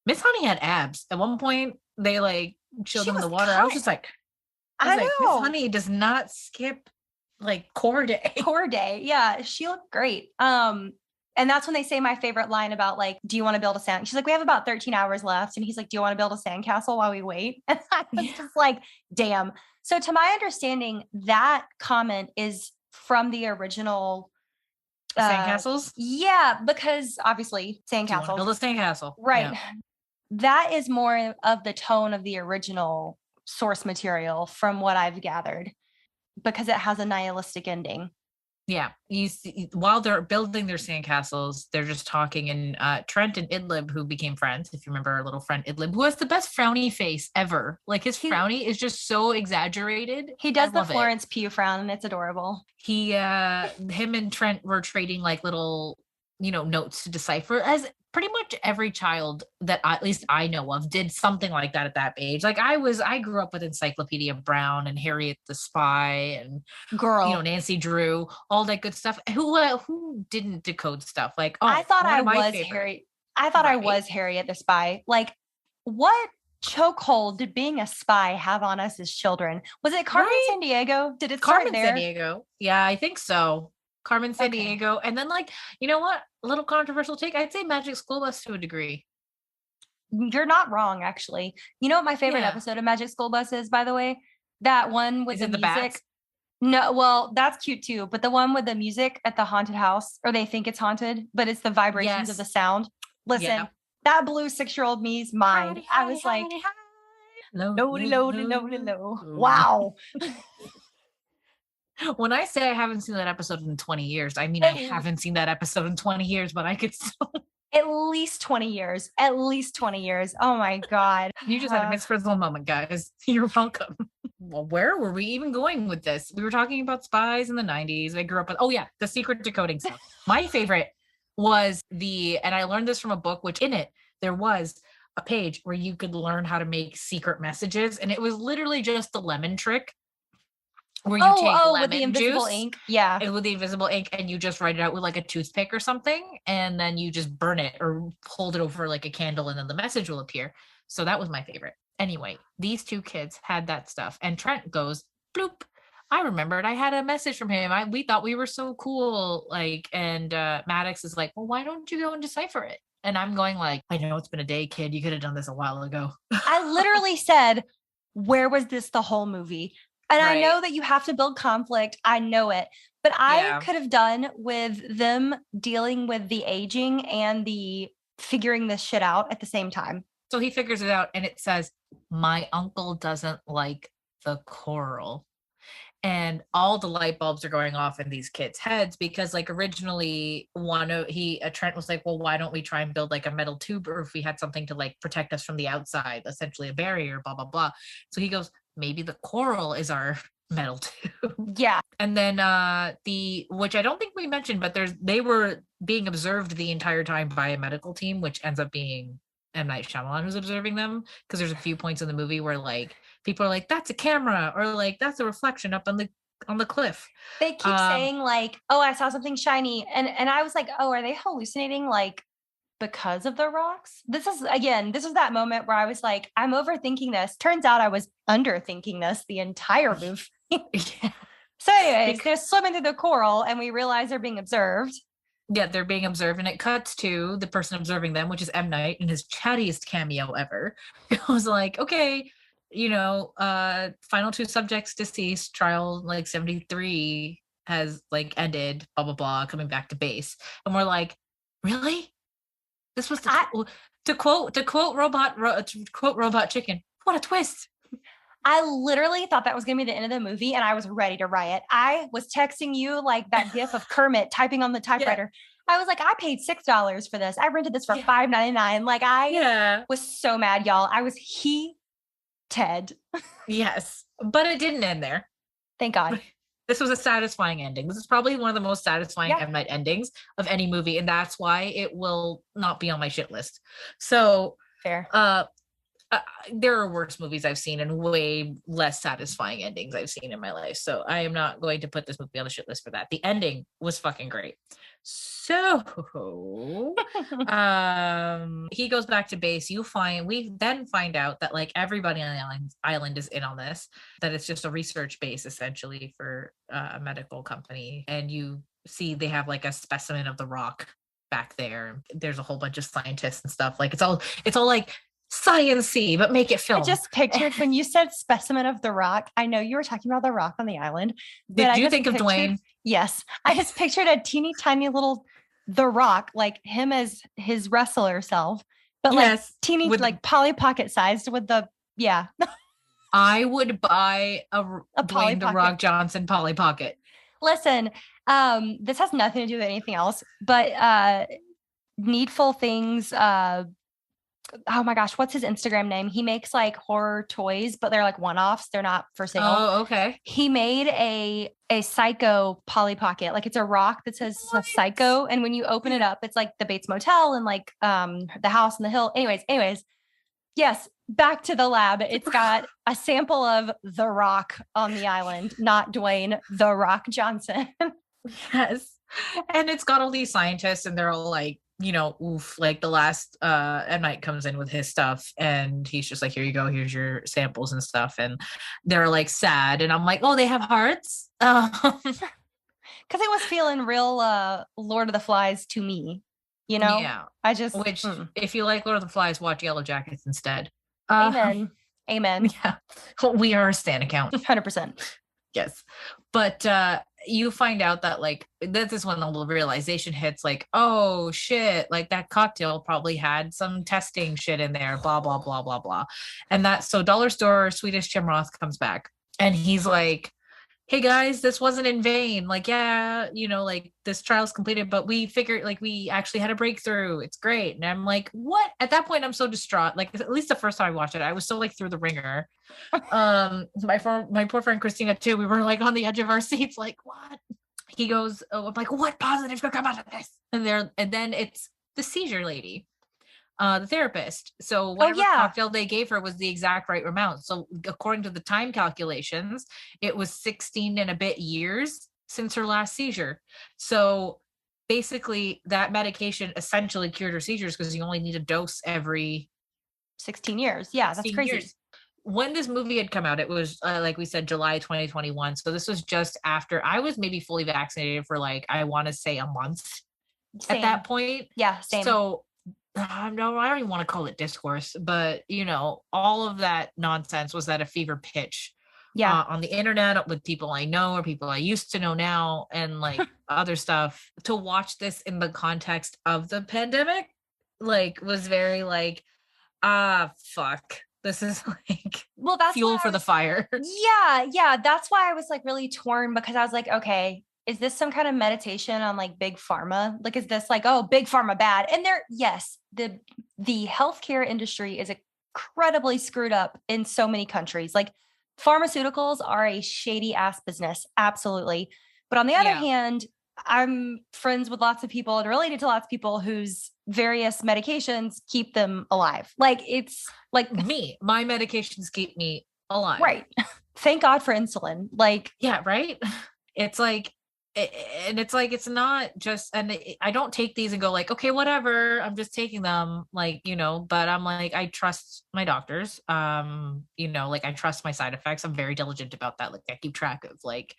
Miss Honey had abs. At one point, they like showed them in the water. I was just like, Miss Honey does not skip like core day. Core day. Yeah. She looked great. And that's when they say my favorite line about like, do you want to build a sand? She's like, we have about 13 hours left. And he's like, do you want to build a sandcastle while we wait? And I was just like, damn. So to my understanding, that comment is from the original sandcastles. Yeah, because obviously sandcastles. Build a sandcastle. Right. Yeah. That is more of the tone of the original source material from what I've gathered, because it has a nihilistic ending. Yeah, you see, while they're building their sandcastles, they're just talking, and Trent and Idlib, who became friends, if you remember our little friend Idlib, who has the best frowny face ever. Like his frowny is just so exaggerated. He does the Florence Pugh frown, and it's adorable. Him and Trent were trading like little, notes to decipher, as pretty much every child that at least I know of did something like that at that age. Like I grew up with Encyclopedia Brown and Harriet the Spy and Nancy Drew, all that good stuff. Who didn't decode stuff? Like, I thought I was Harriet. I thought I was Harriet the Spy. Like, what chokehold did being a spy have on us as children? Was it Carmen Sandiego? Did it start there? Carmen Sandiego. Yeah, I think so. Carmen Sandiego. And then like, you know what? A little controversial take. I'd say Magic School Bus to a degree. You're not wrong, actually. You know what my favorite episode of Magic School Bus is, by the way? That one with Is the it the music. bats? No, well, that's cute too. But the one with the music at the haunted house, or they think it's haunted, but it's the vibrations of the sound. Listen, that blew 6-year-old me's mind. I was like, low, low, low, low, low. Wow. When I say I haven't seen that episode in 20 years, I mean, I haven't seen that episode in 20 years, but I could still. At least 20 years. At least 20 years. Oh my God. You just had a Miss Frizzle moment, guys. You're welcome. Well, where were we even going with this? We were talking about spies in the 90s. I grew up with, the secret decoding stuff. My favorite was and I learned this from a book, which in it, there was a page where you could learn how to make secret messages. And it was literally just the lemon trick. Where you take lemon with the invisible juice, ink. Yeah. And with the invisible ink, and you just write it out with like a toothpick or something, and then you just burn it or hold it over like a candle, and then the message will appear. So that was my favorite. Anyway, these two kids had that stuff, and Trent goes, bloop. I remembered I had a message from him. We thought we were so cool. And Maddox is like, well, why don't you go and decipher it? And I'm going like, I know it's been a day, kid. You could have done this a while ago. I literally said, where was this the whole movie? And right. I know that you have to build conflict. I know it. But I could have done with them dealing with the aging and the figuring this shit out at the same time. So he figures it out and it says, my uncle doesn't like the coral. And all the light bulbs are going off in these kids' heads because like originally Trent was like, well, why don't we try and build like a metal tube, or if we had something to like protect us from the outside, essentially a barrier, blah, blah, blah. So he goes, maybe the coral is our metal tube. Yeah. And then which I don't think we mentioned, but they were being observed the entire time by a medical team, which ends up being M. Night Shyamalan who's observing them, because there's a few points in the movie where like people are like, that's a camera, or like that's a reflection up on the cliff. They keep saying like, oh, I saw something shiny, and I was like, oh, are they hallucinating like because of the rocks? This is that moment where I was like, I'm overthinking this. Turns out I was underthinking this the entire movie. Yeah. So anyways, they're swimming through the coral and we realize they're being observed. Yeah, they're being observed, and it cuts to the person observing them, which is M. Night in his chattiest cameo ever. It was like, okay, final 2 subjects deceased, trial like 73 has like ended, blah, blah, blah, coming back to base. And we're like, really? This was to quote Robot Chicken. What a twist. I literally thought that was going to be the end of the movie, and I was ready to riot. I was texting you like that gif of Kermit typing on the typewriter. Yeah. I was like, I paid $6 for this. I rented this for $5.99. Like I was so mad, y'all. I was Ted. Yes, but it didn't end there. Thank God. This was a satisfying ending. This is probably one of the most satisfying M. Night endings of any movie, and that's why it will not be on my shit list. So fair. There are worse movies I've seen and way less satisfying endings I've seen in my life. So I am not going to put this movie on the shit list for that. The ending was fucking great. So he goes back to base. We then find out that like everybody on the island is in on this, that it's just a research base essentially for a medical company. And you see they have like a specimen of the rock back there. There's a whole bunch of scientists and stuff. Like it's all like science-y, but make it film. I just pictured when you said specimen of the rock. I know you were talking about the rock on the island. Did you think of Dwayne? Yes. I just pictured a teeny tiny little The Rock, like him as his wrestler self, but like teeny, like Polly Pocket sized with the, I would buy a Dwayne The Rock Johnson Polly Pocket. Listen, this has nothing to do with anything else, but Needful Things, oh my gosh, what's his Instagram name? He makes like horror toys, but they're like one-offs. They're not for sale. Oh, okay. He made a Psycho Polly Pocket. Like it's a rock that says Psycho. And when you open it up, it's like the Bates Motel and like the house on the hill. Anyways. Yes. Back to the lab. It's got a sample of The Rock on the island, not Dwayne The Rock Johnson. Yes. And it's got all these scientists and they're all like, like the last M. Night comes in with his stuff and he's just like, here you go, here's your samples and stuff, and they're like sad, and I'm like, oh, they have hearts, because it was feeling real Lord of the Flies to me, I just if you like Lord of the Flies, watch Yellow Jackets instead. Amen. Amen. Yeah. We are a Stan account. 100%. Yes. But you find out that like this is when the little realization hits like, oh shit, like that cocktail probably had some testing shit in there, blah, blah, blah, blah, blah. And that so Dollar Store Swedish Tim Roth comes back and he's like, hey guys, this wasn't in vain. Like, yeah, you know, like this trial's completed, but we figured like we actually had a breakthrough. It's great. And I'm like, what? At that point, I'm so distraught. Like, at least the first time I watched it, I was so like through the ringer. My poor friend Christina too. We were like on the edge of our seats, like, what? He goes, oh, I'm like, what positive could come out of this? And then it's the seizure lady, the therapist. So whatever cocktail they gave her was the exact right amount. So according to the time calculations, it was 16 and a bit years since her last seizure. So basically that medication essentially cured her seizures because you only need a dose every 16 years. Yeah, that's crazy. Years. When this movie had come out, it was like we said, July 2021. So this was just after I was maybe fully vaccinated for like, I want to say a month at that point. Yeah, same. So no, I don't even want to call it discourse, but you know, all of that nonsense was at a fever pitch. Yeah. On the internet with people I know or people I used to know now and like other stuff. To watch this in the context of the pandemic, like was very like, fuck. This is like that's fuel for the fire. Yeah. That's why I was like really torn because I was like, okay, is this some kind of meditation on like big pharma? Like, is this like, oh, big pharma bad? And yes, the healthcare industry is incredibly screwed up in so many countries. Like pharmaceuticals are a shady ass business. Absolutely. But on the other hand, I'm friends with lots of people and related to lots of people whose various medications keep them alive. Like it's like me, my medications keep me alive. Right. Thank God for insulin. Like, yeah, right. It's like, and it's like, it's not just, and I don't take these and go like, okay, whatever, I'm just taking them, like, you know, but I'm like, I trust my doctors. You know, like I trust my side effects. I'm very diligent about that. Like I keep track of like,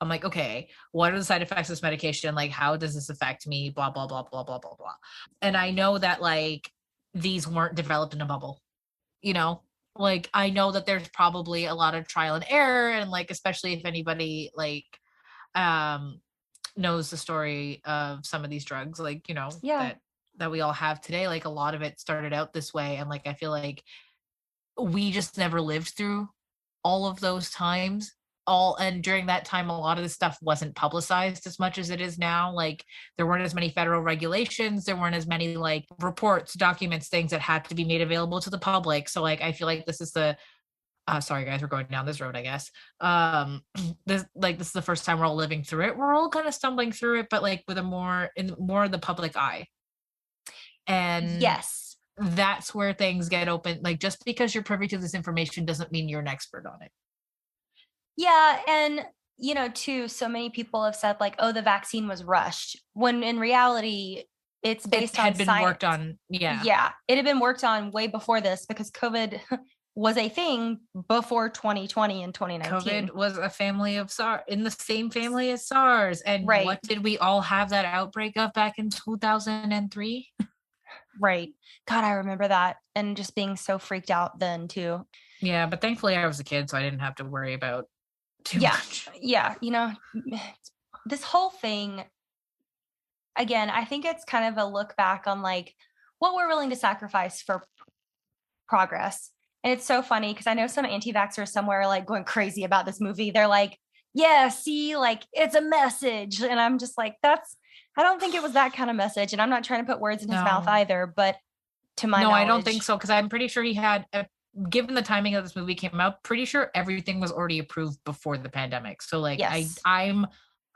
I'm like, okay, what are the side effects of this medication? Like, how does this affect me? Blah, blah, blah, blah, blah, blah, blah. And I know that like these weren't developed in a bubble, you know, like I know that there's probably a lot of trial and error. And like, especially if anybody like, knows the story of some of these drugs, like, you know, that we all have today. Like a lot of it started out this way. And like, I feel like we just never lived through all of those times. And during that time, a lot of this stuff wasn't publicized as much as it is now. Like there weren't as many federal regulations. There weren't as many like reports, documents, things that had to be made available to the public. So like, I feel like this is sorry guys, we're going down this road, I guess. This is the first time we're all living through it. We're all kind of stumbling through it, but like with more of the public eye. And yes, that's where things get open. Like just because you're privy to this information doesn't mean you're an expert on it. Yeah. And you know, too, so many people have said like, oh, the vaccine was rushed, when in reality, it's based on had been science. Worked on. Yeah. Yeah. It had been worked on way before this because COVID was a thing before 2020 and 2019. COVID was a family of SARS, in the same family as SARS. And what did we all have that outbreak of back in 2003? Right. God, I remember that. And just being so freaked out then too. Yeah. But thankfully I was a kid, so I didn't have to worry about too much. Yeah. You know, this whole thing, again, I think it's kind of a look back on like what we're willing to sacrifice for progress. And it's so funny because I know some anti-vaxxers somewhere like going crazy about this movie. They're like, yeah, see, like it's a message. And I'm just like, I don't think it was that kind of message. And I'm not trying to put words in his mouth either, but to my knowledge. I don't think so. Cause I'm pretty sure he had, given the timing of this movie came out, pretty sure everything was already approved before the pandemic. So like, yes. I'm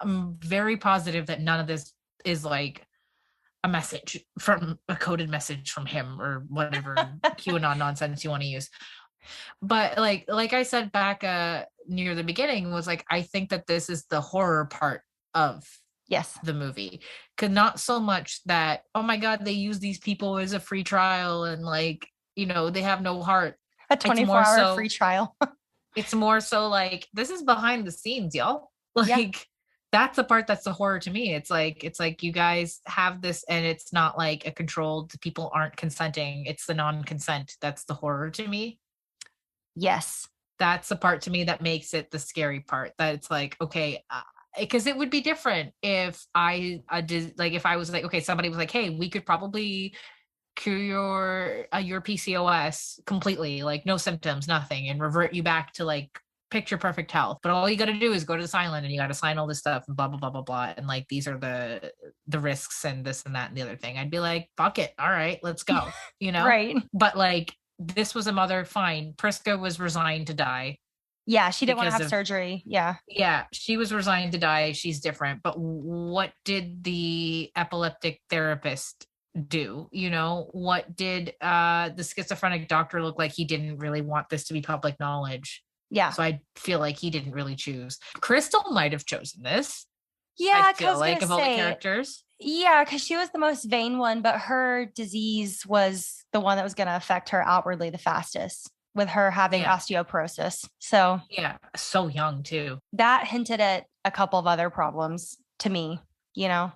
very positive that none of this is like a coded message from him or whatever QAnon nonsense you want to use. But like I said back near the beginning was like, I think that this is the horror part of the movie. Cause not so much that, oh my God, they use these people as a free trial and like, you know, they have no heart. A 24-hour free trial. It's more so like, this is behind the scenes, y'all. Like, that's the part that's the horror to me. It's like you guys have this and it's not like a controlled, people aren't consenting. It's the non-consent. That's the horror to me. Yes. That's the part to me that makes it the scary part, that it's like, okay, because it would be different if I did, like, if I was like, okay, somebody was like, hey, we could probably cure your PCOS completely, like no symptoms, nothing, and revert you back to like picture perfect health. But all you got to do is go to the silent and you got to sign all this stuff and blah blah blah blah blah. And like these are the risks and this and that and the other thing. I'd be like, fuck it, all right, let's go. Right. But like this was a mother, fine. Priska was resigned to die. Yeah, she didn't want to have surgery. Yeah. Yeah, she was resigned to die. She's different. But what did the epileptic therapist do? What did the schizophrenic doctor look like? He didn't really want this to be public knowledge. Yeah. So I feel like he didn't really choose. Crystal might have chosen this. Yeah, I feel like of all the characters. Yeah, because she was the most vain one, but her disease was the one that was going to affect her outwardly the fastest, with her having osteoporosis. So yeah, so young too. That hinted at a couple of other problems to me, Yeah,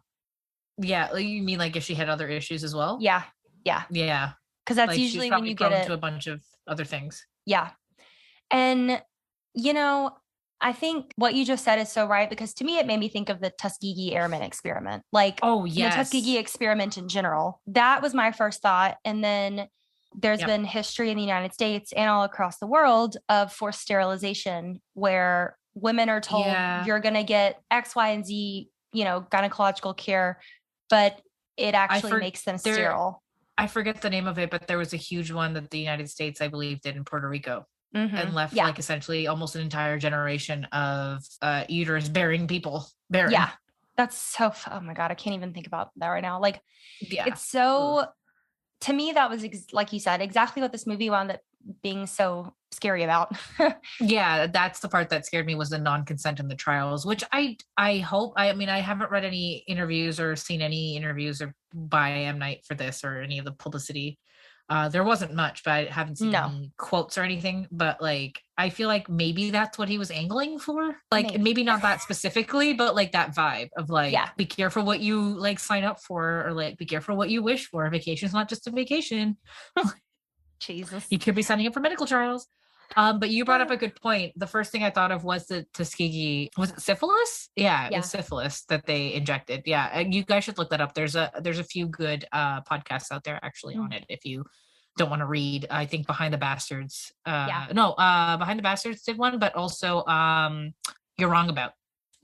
you mean like if she had other issues as well? Yeah. Because that's like usually when you get it to a bunch of other things. Yeah. And I think what you just said is so right, because to me, it made me think of the Tuskegee Airmen experiment. Like, oh, yes. The Tuskegee experiment in general. That was my first thought. And then there's been history in the United States and all across the world of forced sterilization, where women are told you're going to get X, Y, and Z, gynecological care, but it actually makes them sterile. I forget the name of it, but there was a huge one that the United States, I believe, did in Puerto Rico. And left like essentially almost an entire generation of uterus bearing people. Yeah, that's so. Oh my god, I can't even think about that right now. Like, it's so. To me, that was like you said, exactly what this movie wound up being so scary about. Yeah, that's the part that scared me, was the non-consent in the trials, which I hope. I mean, I haven't read any interviews or seen any interviews by M. Night for this or any of the publicity. There wasn't much, but I haven't seen any quotes or anything. But like, I feel like maybe that's what he was angling for. Like, maybe not that specifically, but like that vibe of like, be careful what you like sign up for, or like, be careful what you wish for. Vacation's not just a vacation. Jesus. You could be signing up for medical trials. But you brought up a good point. The first thing I thought of was the Tuskegee, was it syphilis? Yeah, it was syphilis that they injected. Yeah. And you guys should look that up. There's a few good podcasts out there actually on it. If you don't want to read, I think Behind the Bastards. Behind the Bastards did one, but also You're Wrong About.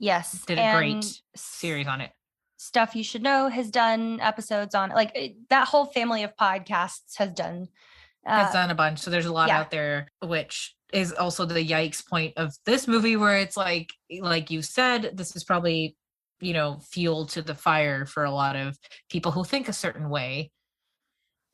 Yes. Did a great series on it. Stuff You Should Know has done episodes on, like, that whole family of podcasts has done a bunch. So there's a lot out there, which is also the yikes point of this movie, where it's like you said, this is probably, fuel to the fire for a lot of people who think a certain way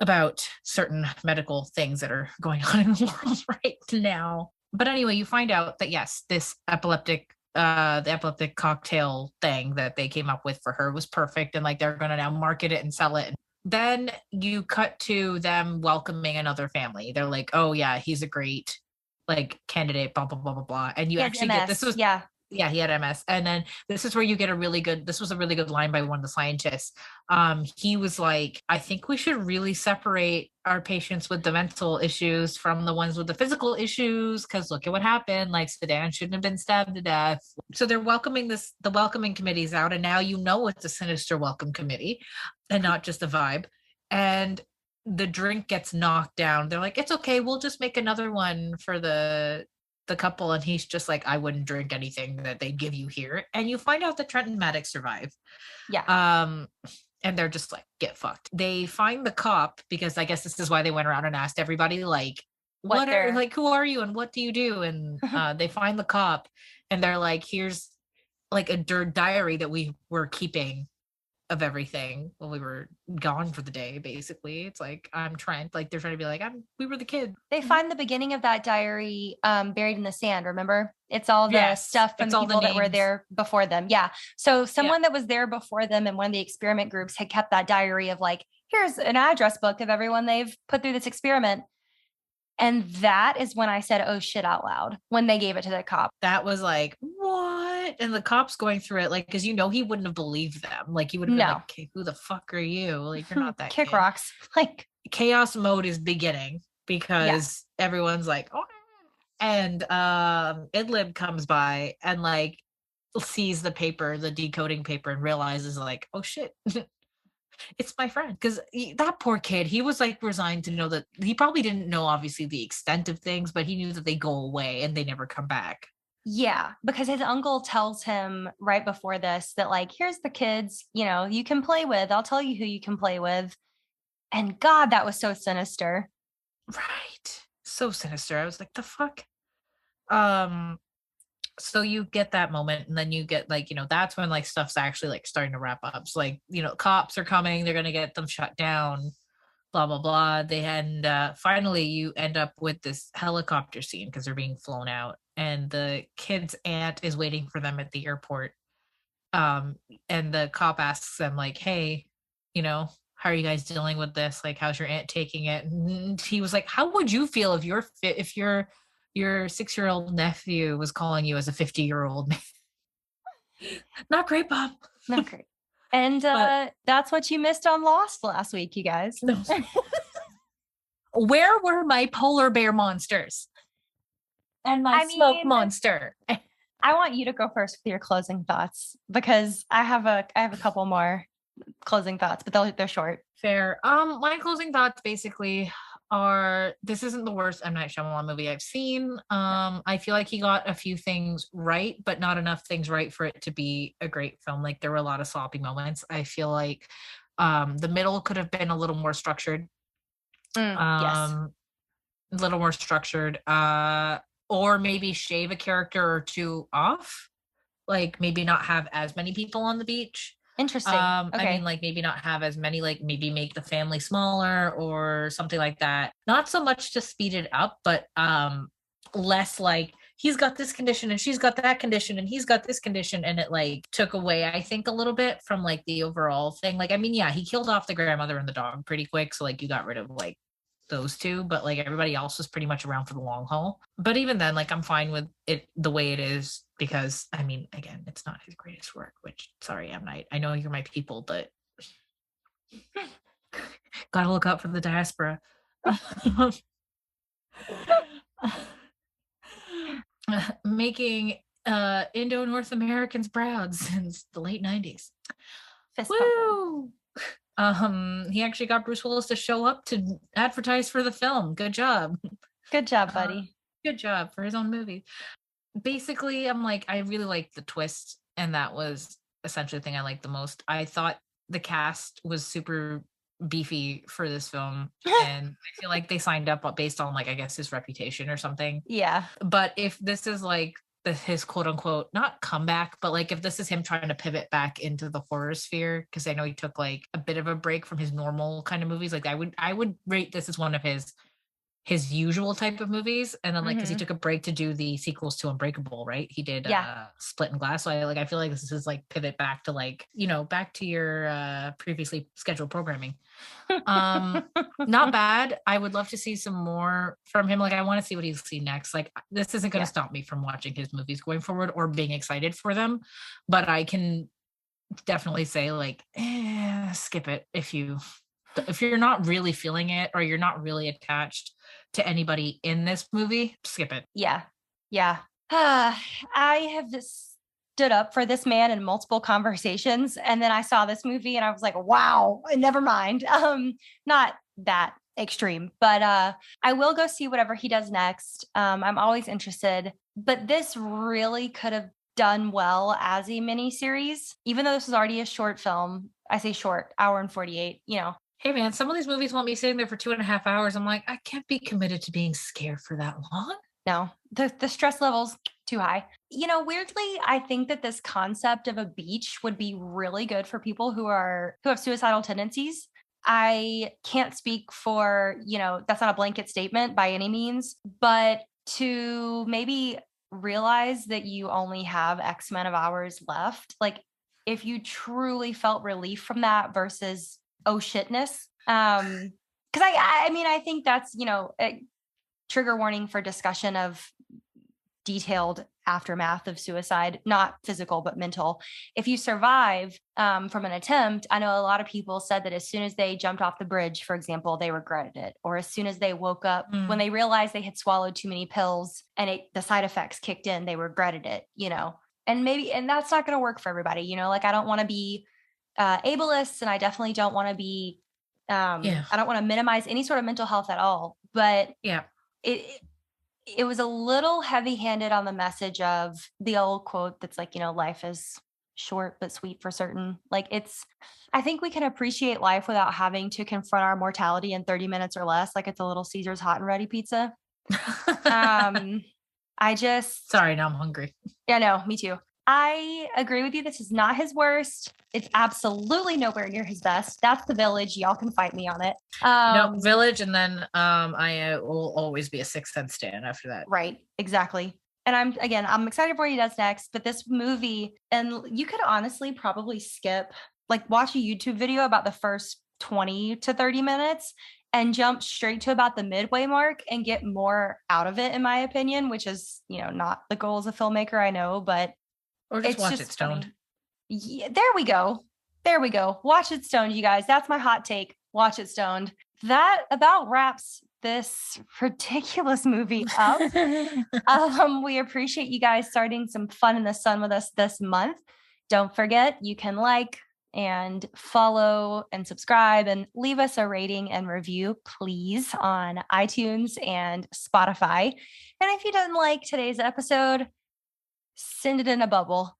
about certain medical things that are going on in the world right now. But anyway, you find out that yes, this the epileptic cocktail thing that they came up with for her was perfect, and like they're going to now market it and sell it. Then you cut to them welcoming another family. They're like, oh yeah, he's a great like candidate, blah, blah, blah, blah, blah. And you actually get, this was, he had MS. And then this is where you get this was a really good line by one of the scientists. He was like, I think we should really separate our patients with the mental issues from the ones with the physical issues. Cause look at what happened. Like Sedan shouldn't have been stabbed to death. So they're welcoming the welcoming committee's out. And now it's a sinister welcome committee and not just a vibe. And the drink gets knocked down. They're like, it's okay. We'll just make another one for the couple. And he's just like, I wouldn't drink anything that they give you here. And you find out that Trent and Maddox survive. Yeah. And they're just like, get fucked. They find the cop, because I guess this is why they went around and asked everybody, like, who are you and what do you do? And they find the cop and they're like, here's like a diary that we were keeping of everything while we were gone for the day. Basically, it's like, I'm Trent. Like, they're trying to be like, we were the kid. They find the beginning of that diary buried in the sand. Remember, it's all the stuff from the people that were there before them. Yeah. So someone that was there before them in one of the experiment groups had kept that diary of like, here's an address book of everyone they've put through this experiment. And that is when I said, oh shit, out loud, when they gave it to the cop. That was like, what? And the cop's going through it, like, because he wouldn't have believed them. Like, he would have been like, okay, who the fuck are you? Like, you're not that kick kid. Rocks. Like, chaos mode is beginning because everyone's like, oh, And Idlib comes by and like sees the paper, the decoding paper, and realizes like, oh shit, it's my friend. Because that poor kid, he was like resigned to know that he probably didn't know obviously the extent of things, but he knew that they go away and they never come back. Yeah, because his uncle tells him right before this that like, here's the kids, you know, you can play with. I'll tell you who you can play with. And God, that was so sinister. Right. So sinister. I was like, the fuck? So you get that moment, and then you get like, that's when like stuff's actually like starting to wrap up. So like, cops are coming, they're gonna get them shut down, blah blah blah. They and finally you end up with this helicopter scene because they're being flown out, and the kid's aunt is waiting for them at the airport. And the cop asks them like, hey, how are you guys dealing with this? Like, how's your aunt taking it? And he was like, how would you feel if your 6-year-old nephew was calling you as a 50-year-old? Not great, Bob. Not great. And that's what you missed on Lost last week, you guys. No. Where were my polar bear monsters? And my smoke monster? I want you to go first with your closing thoughts, because I have a couple more closing thoughts, but they're short. Fair. My closing thoughts basically are, this isn't the worst M. Night Shyamalan movie I've seen. I feel like he got a few things right, but not enough things right for it to be a great film. Like, there were a lot of sloppy moments. I feel like the middle could have been a little more structured. Yes. A little more structured. Or maybe shave a character or two off. Like, maybe not have as many people on the beach. Interesting. Okay. I mean, like, maybe not have as many, like maybe make the family smaller or something like that. Not so much to speed it up, but less like, he's got this condition and she's got that condition and he's got this condition, and it like took away, I think, a little bit from like the overall thing. Like, I mean, yeah, he killed off the grandmother and the dog pretty quick, so like you got rid of like those two, but like everybody else was pretty much around for the long haul. But even then, like, I'm fine with it the way it is, because I mean, again, it's not his greatest work, which, sorry, M. Night, I know you're my people, but gotta look out for the diaspora. Making Indo-North Americans proud since the late 90s. Woo! He actually got Bruce Willis to show up to advertise for the film. Good job. Good job, buddy. Good job for his own movie. Basically, I'm like, I really liked the twist, and that was essentially the thing I liked the most. I thought the cast was super beefy for this film, and I feel like they signed up based on, like, I guess his reputation or something. Yeah. But if this is like his quote unquote, not comeback, but like if this is him trying to pivot back into the horror sphere, because I know he took like a bit of a break from his normal kind of movies, like I would rate this as one of his usual type of movies. And then like, because he took a break to do the sequels to Unbreakable, right? He did Split and Glass. So I feel like this is like pivot back to like, back to your previously scheduled programming. Not bad. I would love to see some more from him. Like, I want to see what he's seen next. Like, this isn't going to stop me from watching his movies going forward or being excited for them, but I can definitely say like, skip it if you're not really feeling it, or you're not really attached to anybody in this movie. Skip it. Yeah. I have stood up for this man in multiple conversations, and then I saw this movie and I was like, wow, never mind. Not that extreme, but I will go see whatever he does next. I'm always interested, but this really could have done well as a mini series, even though this was already a short film. I say short, hour and 48, Hey man, some of these movies want me sitting there for 2.5 hours. I'm like, I can't be committed to being scared for that long. No, the stress level's too high. Weirdly, I think that this concept of a beach would be really good for people who have suicidal tendencies. I can't speak for, that's not a blanket statement by any means, but to maybe realize that you only have X amount of hours left, like if you truly felt relief from that versus oh shitness. Because I mean, I think that's, a trigger warning for discussion of detailed aftermath of suicide, not physical, but mental. If you survive from an attempt, I know a lot of people said that as soon as they jumped off the bridge, for example, they regretted it. Or as soon as they woke up, when they realized they had swallowed too many pills and the side effects kicked in, they regretted it, and that's not going to work for everybody, like I don't want to be ableist, and I definitely don't want to be, I don't want to minimize any sort of mental health at all, but it was a little heavy-handed on the message of the old quote that's like, life is short but sweet for certain. Like I think we can appreciate life without having to confront our mortality in 30 minutes or less, like it's a Little Caesars hot and ready pizza. Sorry, now I'm hungry. Yeah, no, me too. I agree with you. This is not his worst. It's absolutely nowhere near his best. That's The Village. Y'all can fight me on it. No, Village, and then I will always be a Sixth Sense stan after that. Right, exactly. And I'm excited for what he does next. But this movie, and you could honestly probably skip, watch a YouTube video about the first 20 to 30 minutes and jump straight to about the midway mark and get more out of it, in my opinion, which is, not the goal as a filmmaker, I know, but or just watch it stoned. Yeah, there we go. Watch it stoned, you guys. That's my hot take. Watch it stoned. That about wraps this ridiculous movie up. We appreciate you guys starting some fun in the sun with us this month. Don't forget, you can like and follow and subscribe and leave us a rating and review, please, on iTunes and Spotify. And if you didn't like today's episode, send it in a bubble.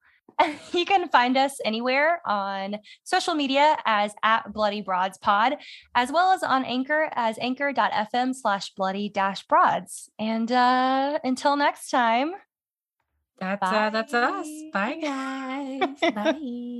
You can find us anywhere on social media as @BloodyBroadsPod, as well as on Anchor as anchor.fm/bloody-broads. And until next time, that's us. Bye, guys. Bye.